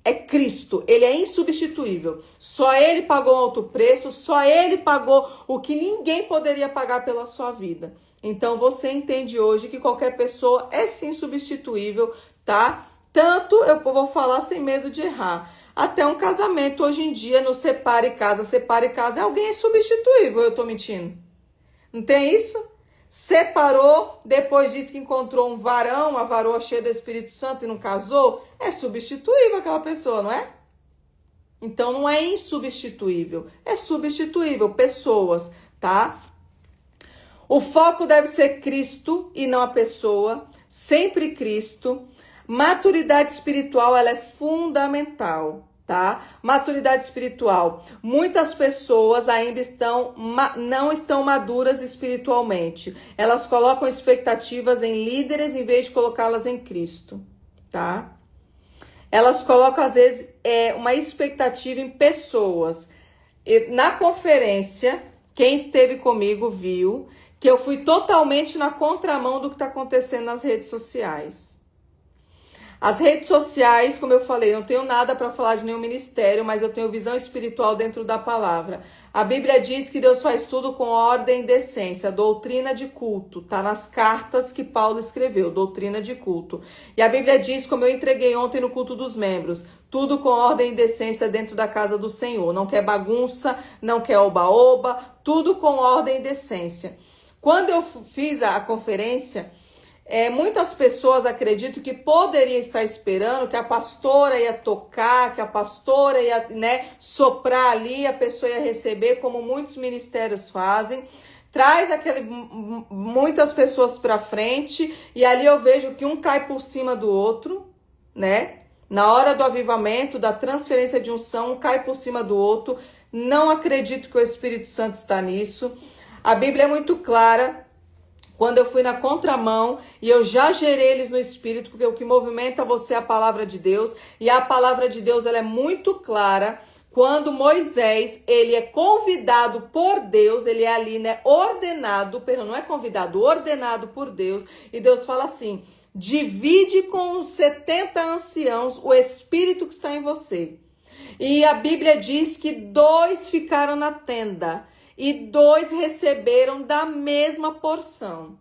É Cristo, ele é insubstituível. Só ele pagou um alto preço, só ele pagou o que ninguém poderia pagar pela sua vida. Então você entende hoje que qualquer pessoa é sim substituível, tá? Tanto, eu vou falar sem medo de errar, até um casamento hoje em dia no separe casa, alguém é substituível, eu tô mentindo? Não tem isso? Separou, depois disse que encontrou um varão, uma varoa cheia do Espírito Santo e não casou, é substituível aquela pessoa, não é? Então não é insubstituível, é substituível, pessoas, tá? O foco deve ser Cristo e não a pessoa, sempre Cristo. Maturidade espiritual, ela é fundamental, tá? Maturidade espiritual. Muitas pessoas ainda não estão maduras espiritualmente. Elas colocam expectativas em líderes em vez de colocá-las em Cristo, tá? Elas colocam, às vezes, uma expectativa em pessoas. Na conferência, quem esteve comigo viu que eu fui totalmente na contramão do que está acontecendo nas redes sociais. As redes sociais, como eu falei, não tenho nada para falar de nenhum ministério, mas eu tenho visão espiritual dentro da palavra. A Bíblia diz que Deus faz tudo com ordem e decência, doutrina de culto. Tá nas cartas que Paulo escreveu, doutrina de culto. E a Bíblia diz, como eu entreguei ontem no culto dos membros, tudo com ordem e decência dentro da casa do Senhor. Não quer bagunça, não quer oba-oba, tudo com ordem e decência. Quando eu fiz a conferência, muitas pessoas acreditam que poderia estar esperando que a pastora ia tocar, que a pastora ia, soprar ali, a pessoa ia receber, como muitos ministérios fazem. Traz muitas pessoas para frente e ali eu vejo que um cai por cima do outro, né? Na hora do avivamento, da transferência de unção, um cai por cima do outro. Não acredito que o Espírito Santo está nisso. A Bíblia é muito clara. Quando eu fui na contramão e eu já gerei eles no Espírito, porque o que movimenta você é a palavra de Deus. E a palavra de Deus, ela é muito clara. Quando Moisés, ele é convidado por Deus, ele é ali, ordenado, perdão, não é convidado, ordenado por Deus. E Deus fala assim, divide com os 70 anciãos o espírito que está em você. E a Bíblia diz que 2 ficaram na tenda e 2 receberam da mesma porção.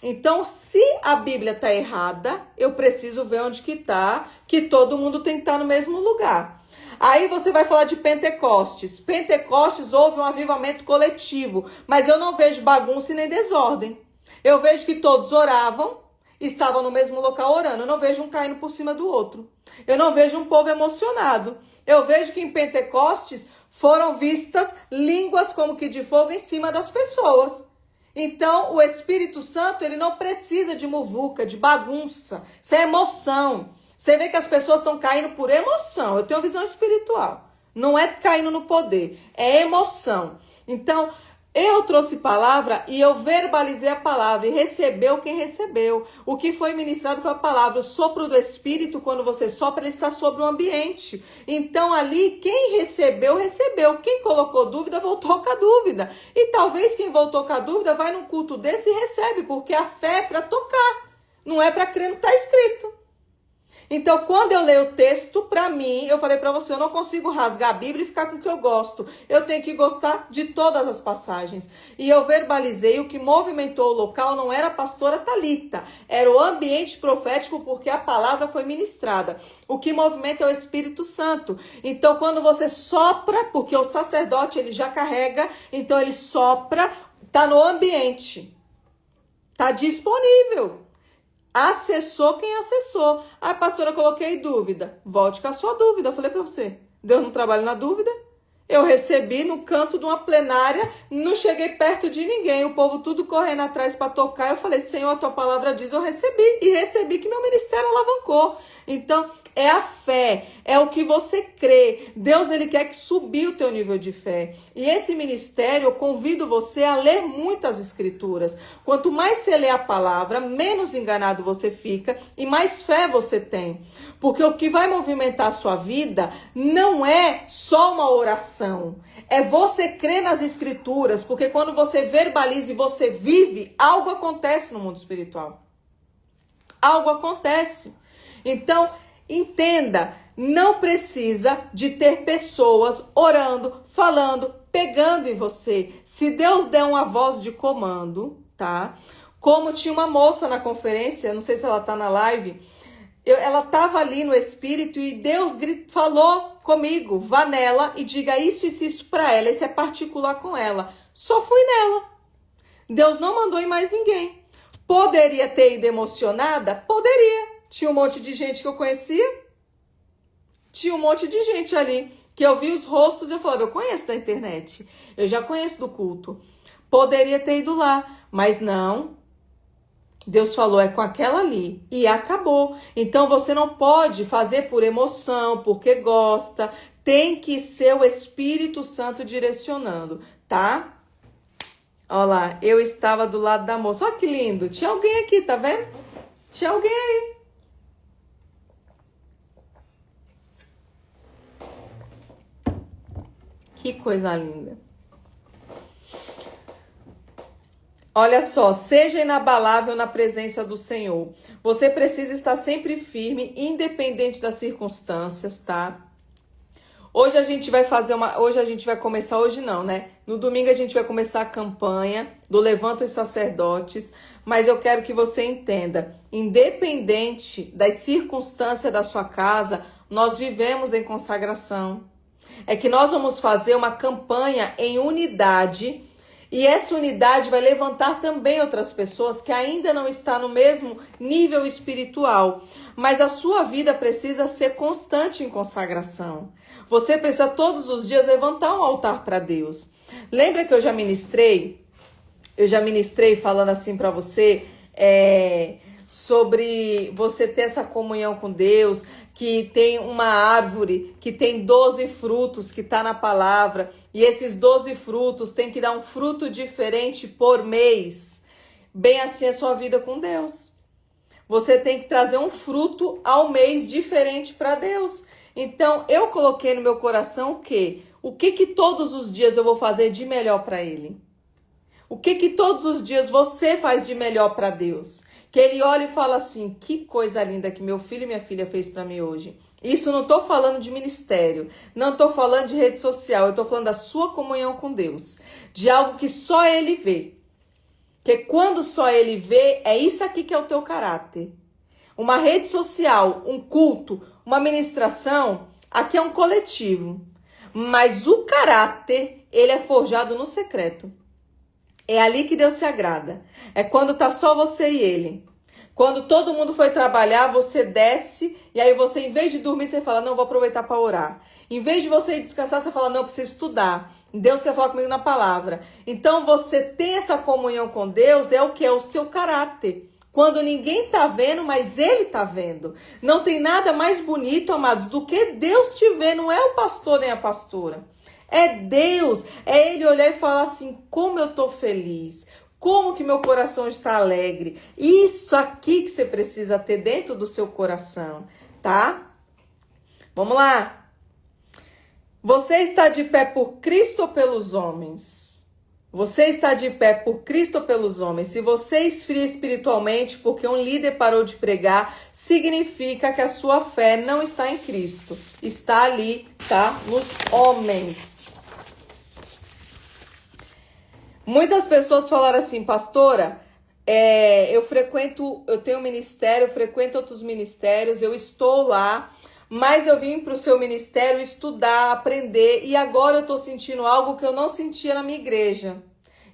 Então, se a Bíblia está errada, eu preciso ver onde que está, que todo mundo tem que estar no mesmo lugar. Aí você vai falar de Pentecostes. Pentecostes houve um avivamento coletivo, mas eu não vejo bagunça e nem desordem. Eu vejo que todos oravam, estavam no mesmo local orando. Eu não vejo um caindo por cima do outro. Eu não vejo um povo emocionado. Eu vejo que em Pentecostes foram vistas línguas como que de fogo em cima das pessoas. Então, o Espírito Santo, ele não precisa de muvuca, de bagunça. Isso é emoção. Você vê que as pessoas estão caindo por emoção. Eu tenho visão espiritual. Não é caindo no poder, é emoção. Então, eu trouxe palavra e eu verbalizei a palavra e recebeu quem recebeu. O que foi ministrado foi a palavra. O sopro do Espírito, quando você sopra, ele está sobre o ambiente. Então ali, quem recebeu, recebeu. Quem colocou dúvida, voltou com a dúvida. E talvez quem voltou com a dúvida vai num culto desse e recebe, porque a fé é para tocar. Não é para crer no que está escrito. Então, quando eu leio o texto, para mim, eu falei para você, eu não consigo rasgar a Bíblia e ficar com o que eu gosto. Eu tenho que gostar de todas as passagens. E eu verbalizei, o que movimentou o local não era a pastora Thalita, era o ambiente profético, porque a palavra foi ministrada. O que movimenta é o Espírito Santo. Então, quando você sopra, porque o sacerdote ele já carrega, então ele sopra, tá no ambiente. Tá disponível. Acessou quem acessou. Ah, pastora, eu coloquei dúvida. Volte com a sua dúvida. Eu falei para você, Deus não trabalha na dúvida. Eu recebi no canto de uma plenária, não cheguei perto de ninguém. O povo tudo correndo atrás para tocar. Eu falei, Senhor, a tua palavra diz, eu recebi. E recebi que meu ministério alavancou. Então, é a fé, é o que você crê. Deus, ele quer que subir o teu nível de fé. E esse ministério, eu convido você a ler muitas escrituras. Quanto mais você lê a palavra, menos enganado você fica e mais fé você tem. Porque o que vai movimentar a sua vida não é só uma oração. É você crer nas escrituras, porque quando você verbaliza e você vive, algo acontece no mundo espiritual. Algo acontece. Então, entenda, não precisa de ter pessoas orando, falando, pegando em você. Se Deus der uma voz de comando, tá? Como tinha uma moça na conferência, não sei se ela tá na live, ela tava ali no espírito e Deus falou comigo, vá nela e diga isso, isso, isso pra ela. Isso é particular com ela. Só fui nela. Deus não mandou em mais ninguém. Poderia ter ido emocionada? Poderia. Tinha um monte de gente que eu conhecia. Tinha um monte de gente ali que eu vi os rostos e eu falava, eu conheço da internet. Eu já conheço do culto. Poderia ter ido lá, mas não. Deus falou, é com aquela ali. E acabou. Então você não pode fazer por emoção, porque gosta. Tem que ser o Espírito Santo direcionando, tá? Olha lá, eu estava do lado da moça. Olha que lindo. Tinha alguém aqui, tá vendo? Tinha alguém aí. Que coisa linda. Olha só, seja inabalável na presença do Senhor. Você precisa estar sempre firme, independente das circunstâncias, tá? Hoje a gente vai começar, hoje não, né? No domingo a gente vai começar a campanha do Levanta os Sacerdotes, mas eu quero que você entenda, independente das circunstâncias da sua casa, nós vivemos em consagração. É que nós vamos fazer uma campanha em unidade e essa unidade vai levantar também outras pessoas que ainda não estão no mesmo nível espiritual. Mas a sua vida precisa ser constante em consagração. Você precisa todos os dias levantar um altar para Deus. Lembra que eu já ministrei? Eu já ministrei falando assim para você, sobre você ter essa comunhão com Deus, que tem uma árvore, que tem 12 frutos, que está na palavra, e esses 12 frutos tem que dar um fruto diferente por mês. Bem assim é a sua vida com Deus. Você tem que trazer um fruto ao mês diferente para Deus. Então, eu coloquei no meu coração o que todos os dias eu vou fazer de melhor para Ele? O que todos os dias você faz de melhor para Deus? que ele olha e fala assim, que coisa linda que meu filho e minha filha fez para mim hoje. Isso não estou falando de ministério, não estou falando de rede social, eu estou falando da sua comunhão com Deus, de algo que só ele vê. Porque quando só ele vê, é isso aqui que é o teu caráter. Uma rede social, um culto, uma ministração, aqui é um coletivo. Mas o caráter, ele é forjado no secreto. É ali que Deus se agrada. É quando tá só você e ele. Quando todo mundo foi trabalhar, você desce e aí você, em vez de dormir, você fala, não, vou aproveitar para orar. Em vez de você ir descansar, você fala, não, eu preciso estudar. Deus quer falar comigo na palavra. Então, você ter essa comunhão com Deus é o que? É o seu caráter. Quando ninguém tá vendo, mas ele tá vendo. Não tem nada mais bonito, amados, do que Deus te ver. Não é o pastor nem a pastora. É Deus. É ele olhar e falar assim, como eu tô feliz. Como que meu coração está alegre. Isso aqui que você precisa ter dentro do seu coração, tá? Vamos lá. Você está de pé por Cristo ou pelos homens? Você está de pé por Cristo ou pelos homens? Se você esfria espiritualmente porque um líder parou de pregar, significa que a sua fé não está em Cristo. Está ali, tá? Nos homens. Muitas pessoas falaram assim, pastora, eu tenho um ministério, eu frequento outros ministérios, eu estou lá, mas eu vim para o seu ministério estudar, aprender, e agora eu estou sentindo algo que eu não sentia na minha igreja.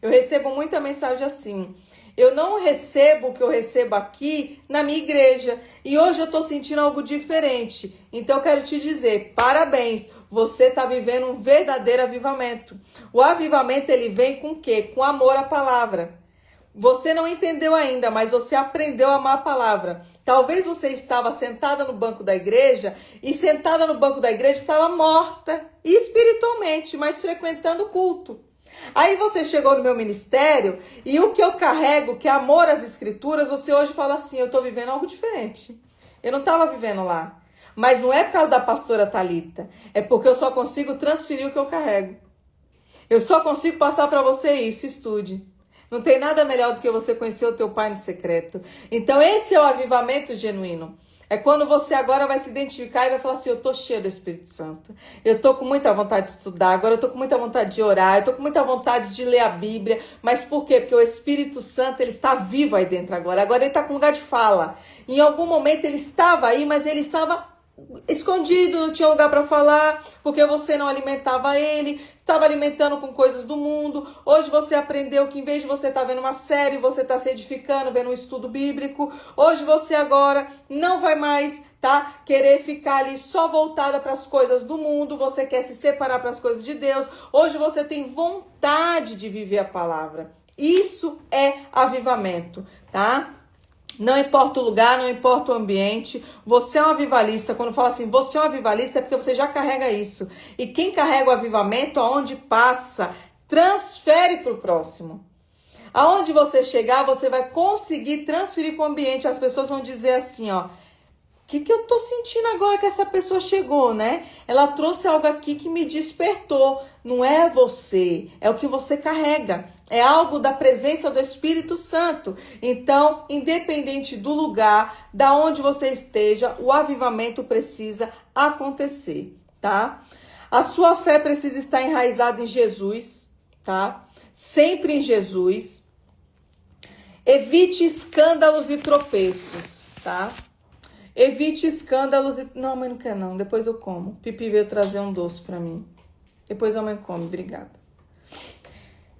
Eu recebo muita mensagem assim, eu não recebo o que eu recebo aqui na minha igreja, e hoje eu estou sentindo algo diferente. Então eu quero te dizer, parabéns, você está vivendo um verdadeiro avivamento. O avivamento, ele vem com o quê? Com amor à palavra. Você não entendeu ainda, mas você aprendeu a amar a palavra. Talvez você estava sentada no banco da igreja e sentada no banco da igreja estava morta espiritualmente, mas frequentando o culto. Aí você chegou no meu ministério e o que eu carrego, que é amor às escrituras, você hoje fala assim, eu estou vivendo algo diferente. Eu não estava vivendo lá. Mas não é por causa da pastora Thalita, é porque eu só consigo transferir o que eu carrego. Eu só consigo passar para você isso, estude. Não tem nada melhor do que você conhecer o teu Pai no secreto. Então esse é o avivamento genuíno. É quando você agora vai se identificar e vai falar assim, eu tô cheio do Espírito Santo. Eu tô com muita vontade de estudar, agora eu tô com muita vontade de orar, eu tô com muita vontade de ler a Bíblia. Mas por quê? Porque o Espírito Santo, ele está vivo aí dentro agora. Agora ele tá com lugar de fala. Em algum momento ele estava aí, mas ele estava escondido, não tinha lugar para falar, porque você não alimentava ele, estava alimentando com coisas do mundo. Hoje você aprendeu que em vez de você estar vendo uma série, você está se edificando, vendo um estudo bíblico. Hoje você agora não vai mais, tá, querer ficar ali só voltada para as coisas do mundo, você quer se separar para as coisas de Deus. Hoje você tem vontade de viver a palavra. Isso é avivamento, tá? Não importa o lugar, não importa o ambiente, você é um avivalista. Quando fala assim, você é um avivalista, é porque você já carrega isso. E quem carrega o avivamento, aonde passa, transfere para o próximo. Aonde você chegar, você vai conseguir transferir para o ambiente. As pessoas vão dizer assim, ó, o que eu tô sentindo agora que essa pessoa chegou, né? Ela trouxe algo aqui que me despertou. Não é você, é o que você carrega. É algo da presença do Espírito Santo. Então, independente do lugar, da onde você esteja, o avivamento precisa acontecer, tá? A sua fé precisa estar enraizada em Jesus, tá? Sempre em Jesus. Evite escândalos e tropeços, tá? Evite escândalos e... Não, mãe, não quer não. Depois eu como. Pipi veio trazer um doce pra mim. Depois a mãe come. Obrigada.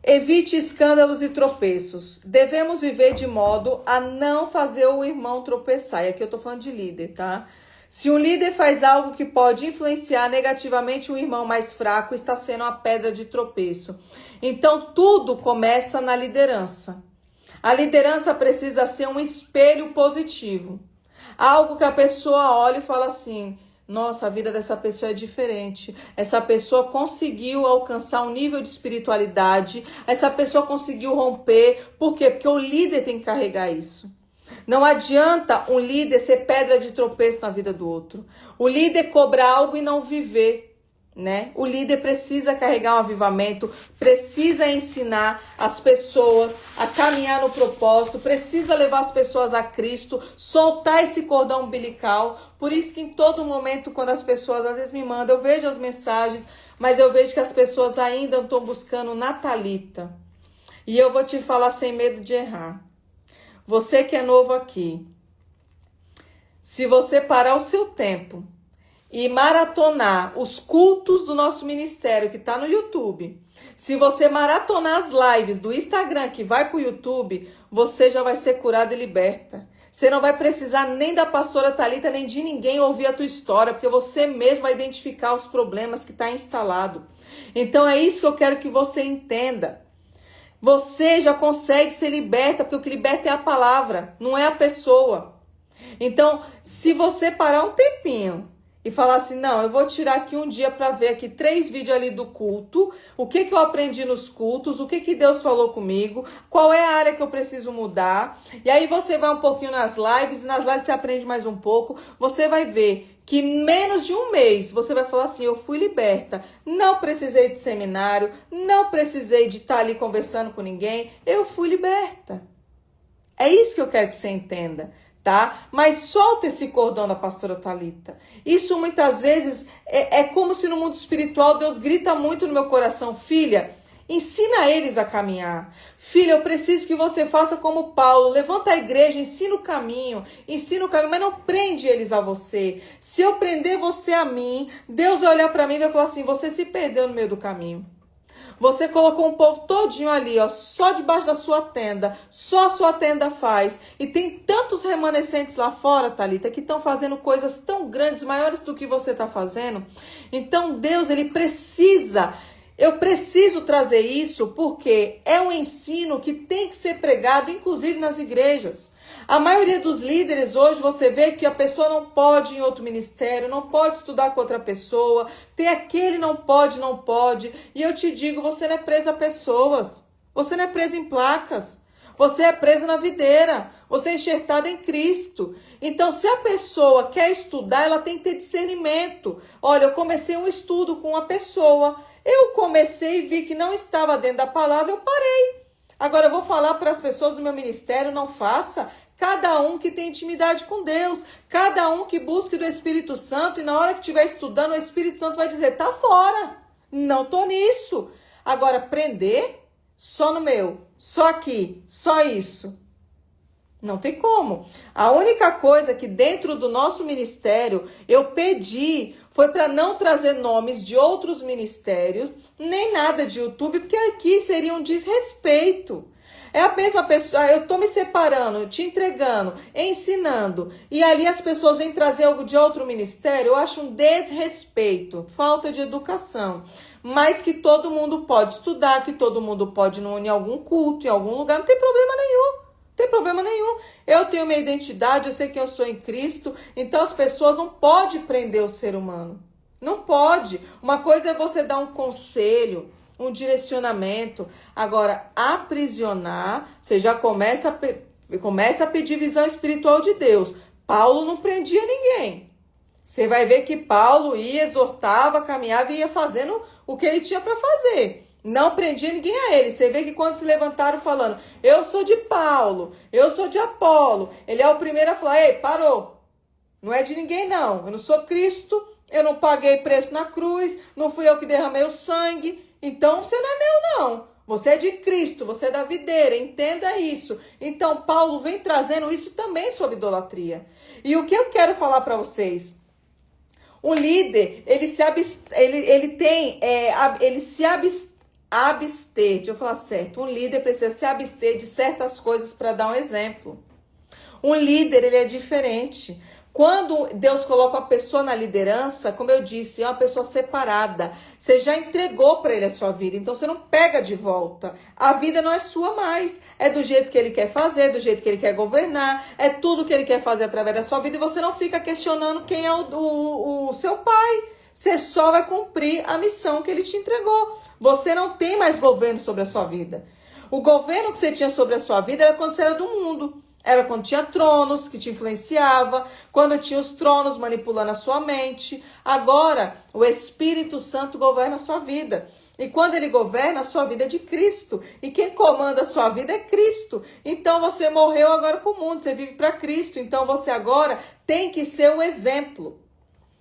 Evite escândalos e tropeços. Devemos viver de modo a não fazer o irmão tropeçar. E aqui eu tô falando de líder, tá? Se um líder faz algo que pode influenciar negativamente o irmão mais fraco, está sendo uma pedra de tropeço. Então, tudo começa na liderança. A liderança precisa ser um espelho positivo. Algo que a pessoa olha e fala assim, nossa, a vida dessa pessoa é diferente. Essa pessoa conseguiu alcançar um nível de espiritualidade. Essa pessoa conseguiu romper. Por quê? Porque o líder tem que carregar isso. Não adianta um líder ser pedra de tropeço na vida do outro. O líder cobra algo e não viver. né? O líder precisa carregar um avivamento, precisa ensinar as pessoas a caminhar no propósito, precisa levar as pessoas a Cristo, soltar esse cordão umbilical. Por isso que em todo momento, quando as pessoas às vezes me mandam, eu vejo as mensagens, mas eu vejo que as pessoas ainda estão buscando Natalita. E eu vou te falar sem medo de errar. Você que é novo aqui, se você parar o seu tempo e maratonar os cultos do nosso ministério que está no YouTube, se você maratonar as lives do Instagram que vai para o YouTube, você já vai ser curada e liberta. Você não vai precisar nem da pastora Thalita, nem de ninguém ouvir a tua história, porque você mesmo vai identificar os problemas que está instalado. Então é isso que eu quero que você entenda. Você já consegue ser liberta, porque o que liberta é a palavra, não é a pessoa. Então, se você parar um tempinho e falar assim, não, eu vou tirar aqui um dia para ver aqui 3 vídeos ali do culto, o que eu aprendi nos cultos, o que Deus falou comigo, qual é a área que eu preciso mudar. E aí você vai um pouquinho nas lives, e nas lives você aprende mais um pouco, você vai ver que em menos de um mês você vai falar assim, eu fui liberta, não precisei de seminário, não precisei de estar ali conversando com ninguém, eu fui liberta. É isso que eu quero que você entenda. Tá? Mas solta esse cordão da pastora Thalita. Isso muitas vezes é como se no mundo espiritual Deus grita muito no meu coração, filha, ensina eles a caminhar. Filha, eu preciso que você faça como Paulo, levanta a igreja, ensina o caminho, mas não prende eles a você. Se eu prender você a mim, Deus vai olhar para mim e vai falar assim, você se perdeu no meio do caminho. Você colocou um povo todinho ali, ó, só debaixo da sua tenda, só a sua tenda faz. E tem tantos remanescentes lá fora, Thalita, que estão fazendo coisas tão grandes, maiores do que você está fazendo. Então Deus, ele precisa, eu preciso trazer isso porque é um ensino que tem que ser pregado, inclusive nas igrejas. A maioria dos líderes hoje você vê que a pessoa não pode ir em outro ministério, não pode estudar com outra pessoa, tem aquele não pode. E eu te digo, você não é presa a pessoas, você não é presa em placas, você é presa na videira, você é enxertada em Cristo. Então, se a pessoa quer estudar, ela tem que ter discernimento. Olha, eu comecei um estudo com uma pessoa, eu comecei e vi que não estava dentro da palavra, eu parei. Agora, eu vou falar para as pessoas do meu ministério, não faça. Cada um que tem intimidade com Deus, cada um que busque do Espírito Santo, e na hora que estiver estudando, o Espírito Santo vai dizer, tá fora, não tô nisso. Agora, prender, só no meu, só aqui, só isso. Não tem como. A única coisa que dentro do nosso ministério eu pedi foi para não trazer nomes de outros ministérios, nem nada de YouTube, porque aqui seria um desrespeito. É a mesma pessoa, eu estou me separando, te entregando, ensinando, e ali as pessoas vêm trazer algo de outro ministério, eu acho um desrespeito, falta de educação. Mas que todo mundo pode estudar, que todo mundo pode ir em algum culto, em algum lugar, não tem problema nenhum. Não tem problema nenhum. Eu tenho minha identidade, eu sei quem eu sou em Cristo, então as pessoas não podem prender o ser humano. Não pode. Uma coisa é você dar um conselho, um direcionamento. Agora, aprisionar, você já começa a pedir visão espiritual de Deus. Paulo não prendia ninguém. Você vai ver que Paulo ia, exortava, caminhava e ia fazendo o que ele tinha para fazer. Não prendia ninguém a ele. Você vê que quando se levantaram falando, eu sou de Paulo, eu sou de Apolo, ele é o primeiro a falar, ei, parou. Não é de ninguém não. Eu não sou Cristo, eu não paguei preço na cruz, não fui eu que derramei o sangue. Então, você não é meu, não. Você é de Cristo, você é da videira, entenda isso. Então, Paulo vem trazendo isso também sobre idolatria. E o que eu quero falar para vocês? O líder, ele se abster, deixa eu falar certo. Um líder precisa se abster de certas coisas para dar um exemplo. Um líder, ele é diferente. Quando Deus coloca a pessoa na liderança, como eu disse, é uma pessoa separada. Você já entregou para ele a sua vida, então você não pega de volta. A vida não é sua mais. É do jeito que ele quer fazer, do jeito que ele quer governar. É tudo que ele quer fazer através da sua vida e você não fica questionando quem é o seu pai. Você só vai cumprir a missão que ele te entregou. Você não tem mais governo sobre a sua vida. O governo que você tinha sobre a sua vida era quando você era do mundo. era quando tinha tronos que te influenciava, quando tinha os tronos manipulando a sua mente. Agora, o Espírito Santo governa a sua vida. E quando ele governa, a sua vida é de Cristo. E quem comanda a sua vida é Cristo. Então você morreu agora para o mundo, você vive para Cristo. Então você agora tem que ser um exemplo.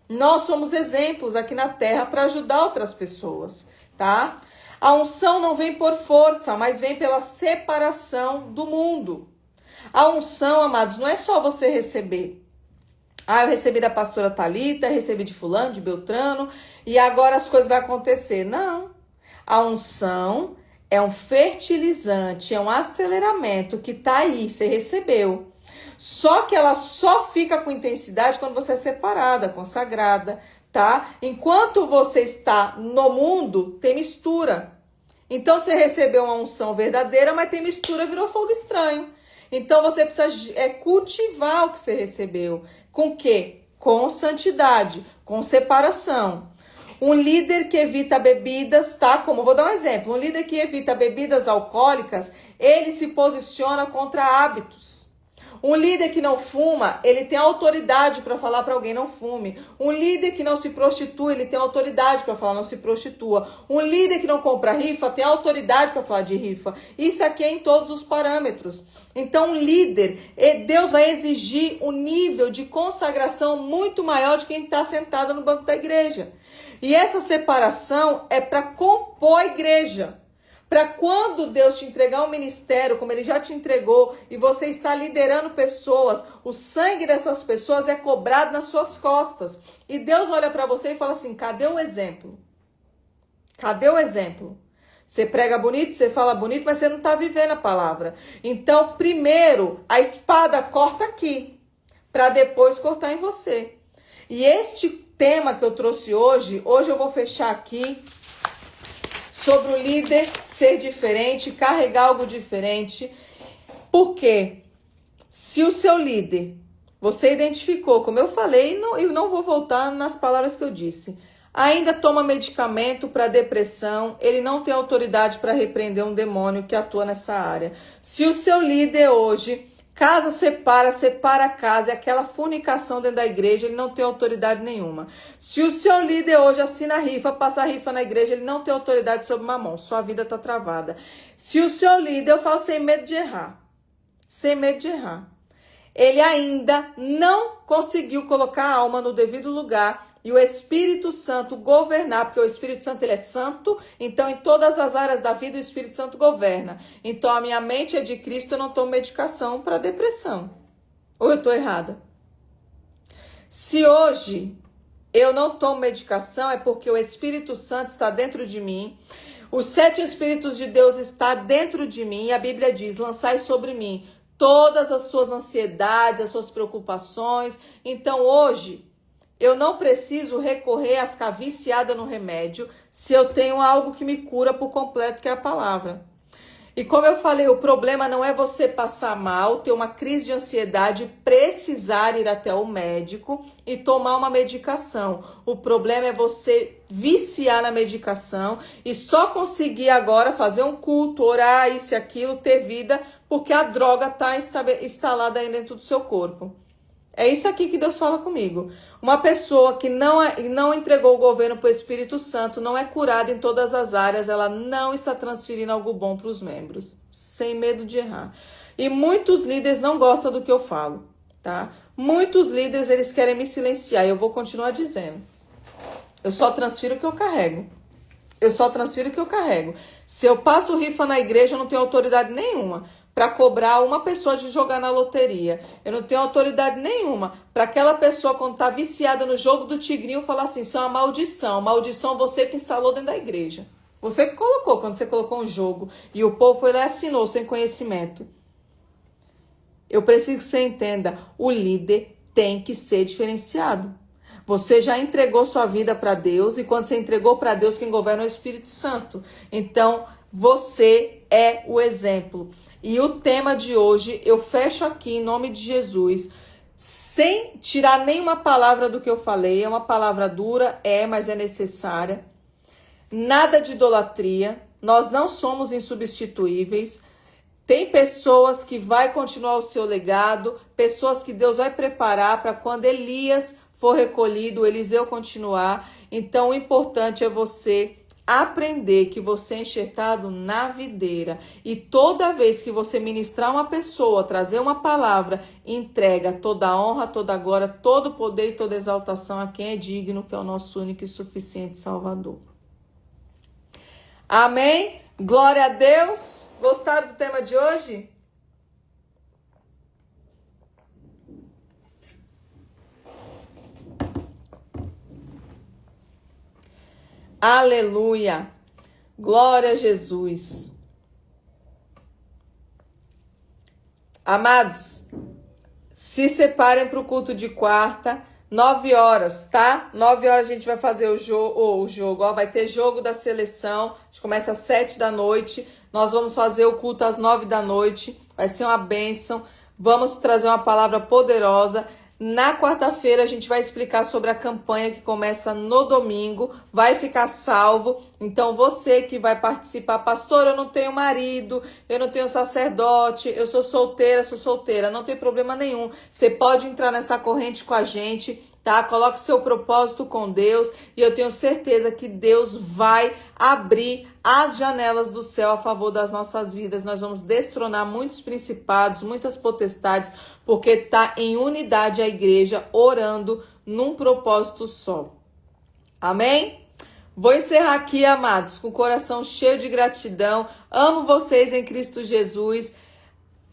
Nós somos exemplos aqui na terra para ajudar outras pessoas, tá? A unção não vem por força, mas vem pela separação do mundo. A unção, amados, não é só você receber. Ah, eu recebi da pastora Thalita, recebi de fulano, de Beltrano, e agora as coisas vão acontecer. Não. A unção é um fertilizante, é um aceleramento que tá aí, você recebeu. Só que ela só fica com intensidade quando você é separada, consagrada, tá? Enquanto você está no mundo, tem mistura. Então você recebeu uma unção verdadeira, mas tem mistura, virou fogo estranho. Então você precisa cultivar o que você recebeu. Com o quê? Com santidade, com separação. Um líder que evita bebidas, tá? Como vou dar um exemplo. Um líder que evita bebidas alcoólicas, ele se posiciona contra hábitos. Um líder que não fuma, ele tem autoridade para falar para alguém não fume. Um líder que não se prostitui, ele tem autoridade para falar não se prostitua. Um líder que não compra rifa, tem autoridade para falar de rifa. Isso aqui é em todos os parâmetros. Então, um líder, Deus vai exigir um nível de consagração muito maior de quem está sentado no banco da igreja. E essa separação é para compor a igreja. Para quando Deus te entregar um ministério, como Ele já te entregou, e você está liderando pessoas, o sangue dessas pessoas é cobrado nas suas costas. E Deus olha para você e fala assim, cadê o exemplo? Cadê o exemplo? Você prega bonito, você fala bonito, mas você não está vivendo a palavra. Então, primeiro, a espada corta aqui, para depois cortar em você. E este tema que eu trouxe hoje eu vou fechar aqui, sobre o líder ser diferente, carregar algo diferente. Porque se o seu líder, você identificou, como eu falei, eu não vou voltar nas palavras que eu disse, ainda toma medicamento para depressão, ele não tem autoridade para repreender um demônio que atua nessa área. Se o seu líder hoje, casa separa a casa, é aquela fornicação dentro da igreja, ele não tem autoridade nenhuma. Se o seu líder hoje assina rifa, passa rifa na igreja, ele não tem autoridade sobre mamão, sua vida está travada. Se o seu líder, eu falo sem medo de errar, ele ainda não conseguiu colocar a alma no devido lugar e o Espírito Santo governar, porque o Espírito Santo ele é santo, então em todas as áreas da vida o Espírito Santo governa. Então a minha mente é de Cristo, eu não tomo medicação para depressão. Ou eu estou errada? Se hoje eu não tomo medicação, é porque o Espírito Santo está dentro de mim, os 7 Espíritos de Deus está dentro de mim, e a Bíblia diz, lançai sobre mim todas as suas ansiedades, as suas preocupações. Então hoje eu não preciso recorrer a ficar viciada no remédio se eu tenho algo que me cura por completo, que é a palavra. E como eu falei, o problema não é você passar mal, ter uma crise de ansiedade, precisar ir até o médico e tomar uma medicação. O problema é você viciar na medicação e só conseguir agora fazer um culto, orar, isso e aquilo, ter vida, porque a droga está instalada aí dentro do seu corpo. É isso aqui que Deus fala comigo. Uma pessoa que não entregou o governo para o Espírito Santo, não é curada em todas as áreas, ela não está transferindo algo bom para os membros, sem medo de errar. E muitos líderes não gostam do que eu falo, tá? Muitos líderes, eles querem me silenciar e eu vou continuar dizendo. Eu só transfiro o que eu carrego. Se eu passo rifa na igreja, eu não tenho autoridade nenhuma para cobrar uma pessoa de jogar na loteria. Eu não tenho autoridade nenhuma para aquela pessoa, quando está viciada no jogo do tigrinho, falar assim, isso é uma maldição. Maldição você que instalou dentro da igreja. Você que colocou, quando você colocou um jogo. E o povo foi lá e assinou sem conhecimento. Eu preciso que você entenda, o líder tem que ser diferenciado. Você já entregou sua vida para Deus, e quando você entregou para Deus, quem governa é o Espírito Santo. Então, você é o exemplo. E o tema de hoje, eu fecho aqui em nome de Jesus, sem tirar nenhuma palavra do que eu falei. É uma palavra dura, mas é necessária. Nada de idolatria, nós não somos insubstituíveis. Tem pessoas que vai continuar o seu legado, pessoas que Deus vai preparar para quando Elias for recolhido, Eliseu continuar. Então, o importante é você aprender que você é enxertado na videira. E toda vez que você ministrar uma pessoa, trazer uma palavra, entrega toda a honra, toda a glória, todo o poder e toda a exaltação a quem é digno, que é o nosso único e suficiente Salvador. Amém? Glória a Deus. Gostaram do tema de hoje? Aleluia. Glória a Jesus. Amados, se separem para o culto de quarta, 9 horas, tá? 9 horas a gente vai fazer o jogo, ó, vai ter jogo da seleção, a gente começa às 7 da noite, nós vamos fazer o culto às 9 da noite, vai ser uma bênção, vamos trazer uma palavra poderosa. Na quarta-feira a gente vai explicar sobre a campanha que começa no domingo, vai ficar salvo. Então você que vai participar, pastor, eu não tenho marido, eu não tenho sacerdote, eu sou solteira, não tem problema nenhum. Você pode entrar nessa corrente com a gente, tá? Coloque seu propósito com Deus e eu tenho certeza que Deus vai abrir as janelas do céu a favor das nossas vidas. Nós vamos destronar muitos principados, muitas potestades, porque está em unidade a igreja, orando num propósito só. Amém? Vou encerrar aqui, amados, com o coração cheio de gratidão. Amo vocês em Cristo Jesus.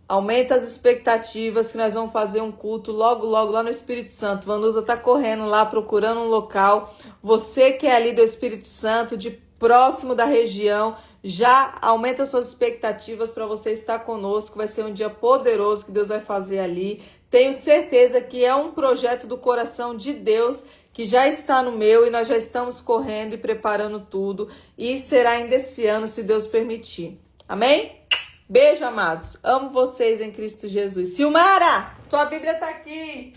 Aumenta as expectativas que nós vamos fazer um culto logo lá no Espírito Santo. Vanusa tá correndo lá, procurando um local. Você que é ali do Espírito Santo, de próximo da região, já aumenta suas expectativas para você estar conosco. Vai ser um dia poderoso que Deus vai fazer ali. Tenho certeza que é um projeto do coração de Deus que já está no meu e nós já estamos correndo e preparando tudo. E será ainda esse ano, se Deus permitir. Amém? Beijo, amados. Amo vocês em Cristo Jesus. Silmara, tua Bíblia tá aqui.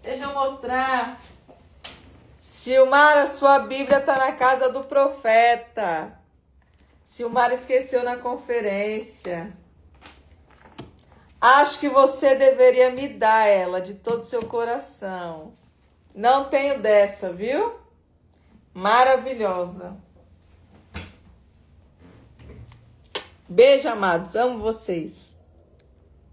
Deixa eu mostrar. Silmara, sua Bíblia tá na casa do profeta. Silmara esqueceu na conferência. Acho que você deveria me dar ela de todo o seu coração. Não tenho dessa, viu? Maravilhosa. Beijo, amados. Amo vocês.